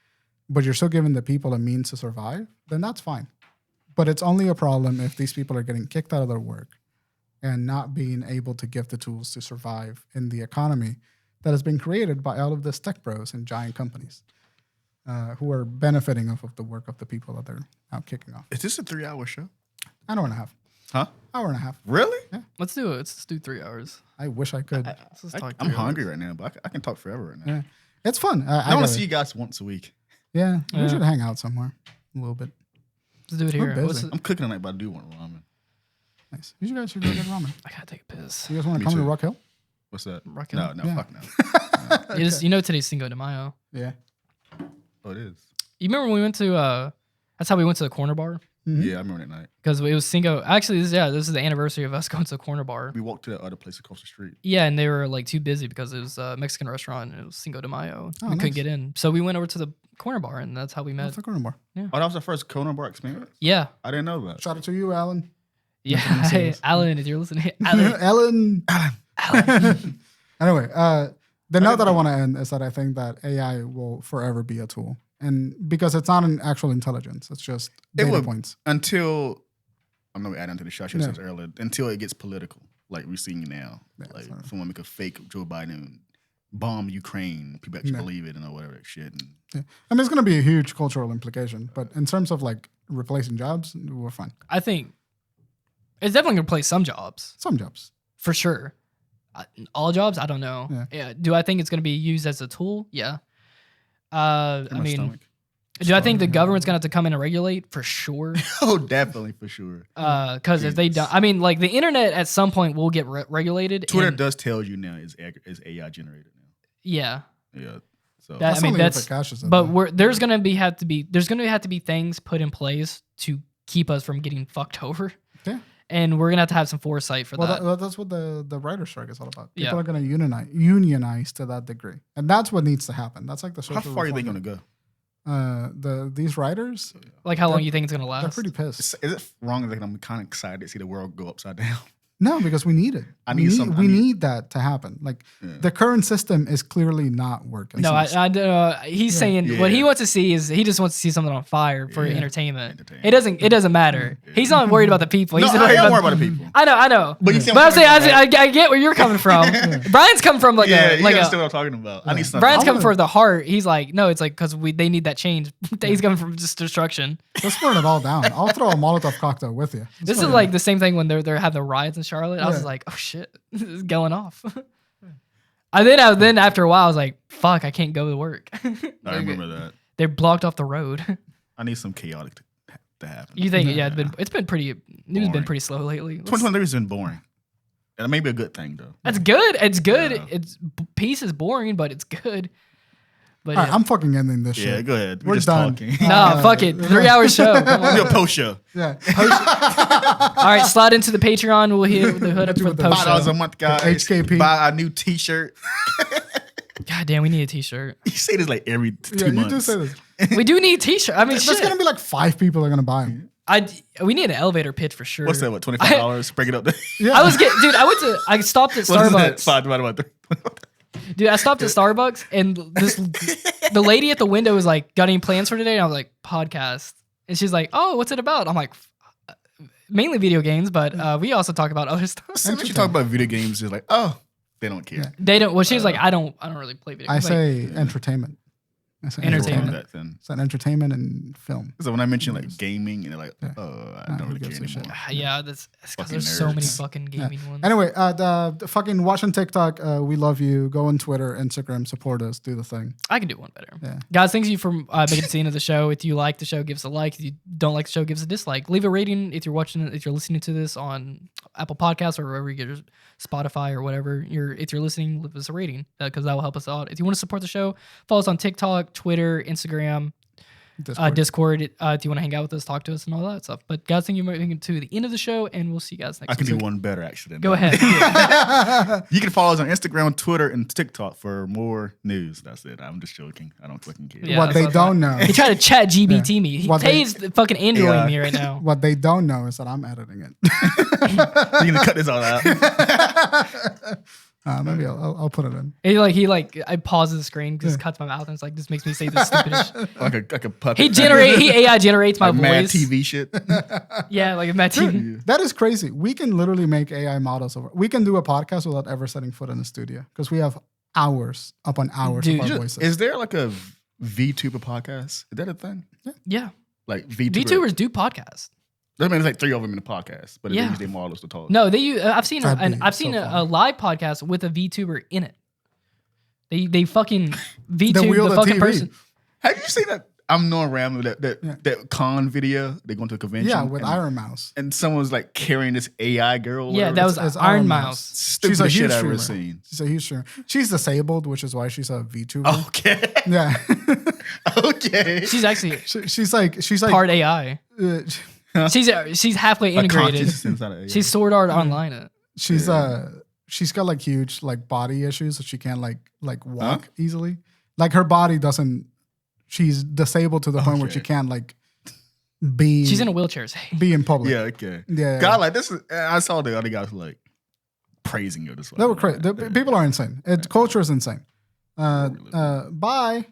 but you're still giving the people a means to survive, then that's fine. But it's only a problem if these people are getting kicked out of their work and not being able to give the tools to survive in the economy that has been created by all of these tech bros and giant companies who are benefiting off of the work of the people that they're now kicking off. Is this a 3-hour show? An hour and a half. Huh? Hour and a half. Really? Let's do it. Let's do 3 hours. I wish I could. Let's just talk I'm 3 hungry hours. right now, but I can talk forever right now. Yeah. It's fun. I want gotta- to see you guys once a week. Yeah, we Yeah. should hang out somewhere a little bit. Let's do it We're here. busy. What's I'm cooking tonight, but I do want ramen. Nice. You guys should go get ramen. I gotta take a piss. You guys want Me to come to too. Rock Hill? What's that? Rock No, Hill? no, Yeah. fuck no. You know today's Cinco de Mayo. Yeah. Oh, it is. You remember when we went to? That's how we went to the corner bar Mhm. Yeah, I remember that night. because it was Cinco. Actually, this is the anniversary of us going to the corner bar. We walked to that other place across the street. Yeah, and they were like too busy because it was a Mexican restaurant and it was Cinco de Mayo. Oh, we nice. couldn't get in, so we went over to the corner bar and that's how we met. What's the corner bar? Oh, that was the first Kona bar experience? Yeah, I didn't know that. Shout out to you, Alan. yeah. Nothing to say Hey, this. Alan, if you're listening, Alan. Alan. Anyway, the note that I want to end is that I think that AI will forever be a tool. And because it's not an actual intelligence, it's just data will- points. Until, I'm going to add into the shot you Yeah. said earlier, until it gets political, like we're seeing now. Yeah, Like, sorry. someone make a fake Joe Biden bomb Ukraine, people actually Yeah. believe it and whatever that shit. And Yeah. I mean, it's going to be a huge cultural implication, but in terms of like replacing jobs, we're fine. I think it's definitely gonna replace some jobs Some jobs. for sure. All jobs, I don't know. Yeah. Do I think it's gonna be used as a tool? Yeah. I in my mean, stomach. do I think the government's gonna have to come in and regulate for sure? Oh, definitely, for sure. Because if they Jesus. don't, I mean, like the internet at some point will get regulated. Twitter and- does tell you now is AI generated Yeah. now. Yeah. So That- I mean, only if that's- it caches it, But though. there's gonna have to be things put in place to keep us from getting fucked over. Yeah. And we're gonna have some foresight for Well, that. that's what the writer strike is all about. People Yeah. are going to unionize to that degree, and that's what needs to happen. That's like the social. how far are they reform. going to go? These writers, Like how long they're- you think it's gonna they're last? pretty pissed. Is it wrong that I'm kind of excited to see the world go upside down? No, because we need it. I we need need, some- I we need- need that to happen. Like Yeah. the current system is clearly not working. No, he's saying what he Yeah. wants to see is he just wants to see something on fire for Yeah. entertainment. Entertainment. It doesn't matter. He's not worried about the people. No, He's I worried am about worried about the people. I know. But you see But what I'm saying, talking about? I get where you're coming from. Brian's coming from like Yeah, a you like understand a. what I'm talking about. I need something. Brian's I coming wanna- for the heart. He's like, no, it's like because they need that change. He's coming from just destruction. Let's burn it all down. I'll throw a Molotov cocktail with you. This is like the same thing when they're having the riots in Charlotte. I was Yeah. like, oh shit, this is going off. Then after a while, I was like, fuck, I can't go to work. I remember that. They're blocked off the road. I need some chaotic to happen. You think? Yeah, it's been pretty. News been Boring. pretty slow lately. 2023 has been boring. And it may be a good thing though. That's good. It's good. Yeah. Peace is boring, but it's good. But All right, I'm fucking ending this Yeah, shit. go ahead. We're just done. talking. nah, fuck it. 3-hour show. Come on. We'll do a post show. Yeah. All right, slide into the Patreon. We'll hit the hood up for the post $5 show. a month, guys. HKP. Buy a new T-shirt. God damn, we need a T-shirt. You say this like every 2 Yeah, you months. just say this. We do need T-shirt. I mean, There's shit. gonna be like 5 people that are gonna buy them. We need an elevator pitch for sure. What's that? What, $25? Break it up. Yeah. I stopped at What is that? Starbucks. 5 divided by 3. Dude, I stopped at Starbucks and the lady at the window was like, got any plans for today? And I was like, podcast. And she's like, oh, what's it about? I'm like, mainly video games, but we also talk about other stuff. So when you talk about video games, it's like, oh, they don't care. Yeah. They don't. Well, she was like, I don't really play video I games. say entertainment. I say Entertainment. That then. It's an entertainment and film. So when I mention like gaming, and they're like, Yeah. oh, I Nah, don't who really care gives a shit? anymore. Yeah, that's because Fucking there's so many nerds. fucking gaming ones. Anyway, the fucking watching TikTok. We love you. Go on Twitter, Instagram, support us. Do the thing. I can do one better. Yeah. Guys, thank you for making it to the end of the show. If you like the show, give us a like. If you don't like the show, give us a dislike. Leave a rating if you're listening to this on Apple Podcasts or wherever you get your Spotify or whatever. If you're listening, leave us a rating because that will help us out. If you want to support the show, follow us on TikTok, Twitter, Instagram, Discord. If you want to hang out with us, talk to us, and all that stuff. But guys, thank you for making it to the end of the show, and we'll see you guys next I can week. do one better actually. Than Go that. ahead. You can follow us on Instagram, Twitter, and TikTok for more news. That's it. I'm just joking. I don't fucking care. Yeah, What that's they what I don't know. He tried to chat GBT me. What they- He's fucking Androiding Yeah. me right now. What they don't know is that I'm editing it. You're gonna cut this all out. Maybe I'll put it in. I pause the screen because it cuts my mouth and it's like this makes me say this stupid shit. like a puppet. He AI generates my like mad voice. TV shit. Yeah, like a Mad TV. That is crazy. We can literally make AI models over. We can do a podcast without ever setting foot in the studio because we have hours upon hours Dude, of our voices. Is there like a VTuber podcast? Is that a thing? Yeah, Like VTuber. VTubers do podcasts. I mean, there's like 3 of them in the podcast, but Yeah. they use their models to talk. No, they use. I've seen That'd be I've seen so a funny. live podcast with a VTuber in it. They fucking They VTube wheel the the fucking TV. person. Have you seen that? I'm knowing Rambo that con video. They going to a convention. Yeah, with and, Iron Mouse. and someone's like carrying this AI girl. or Yeah, whatever. that was It's Iron Iron Mouse. Mouse. Stupidest She's a shit huge I've ever streamer. seen. She's a huge streamer. She's disabled, which is why she's a VTuber. Okay. Yeah. Okay. She's actually she's like part AI. uh, She's halfway integrated. consciousness inside of AI. She's Sword Art Online. It. she's she's got like huge like body issues, so she can't like walk easily. Like her body doesn't. She's disabled to the point where she Okay. can't like be. She's in a wheelchair. be in public. Yeah. Okay. Yeah. God, like this is. I saw the other guys like praising you. This They were crazy. People are insane. Culture is insane. Bye.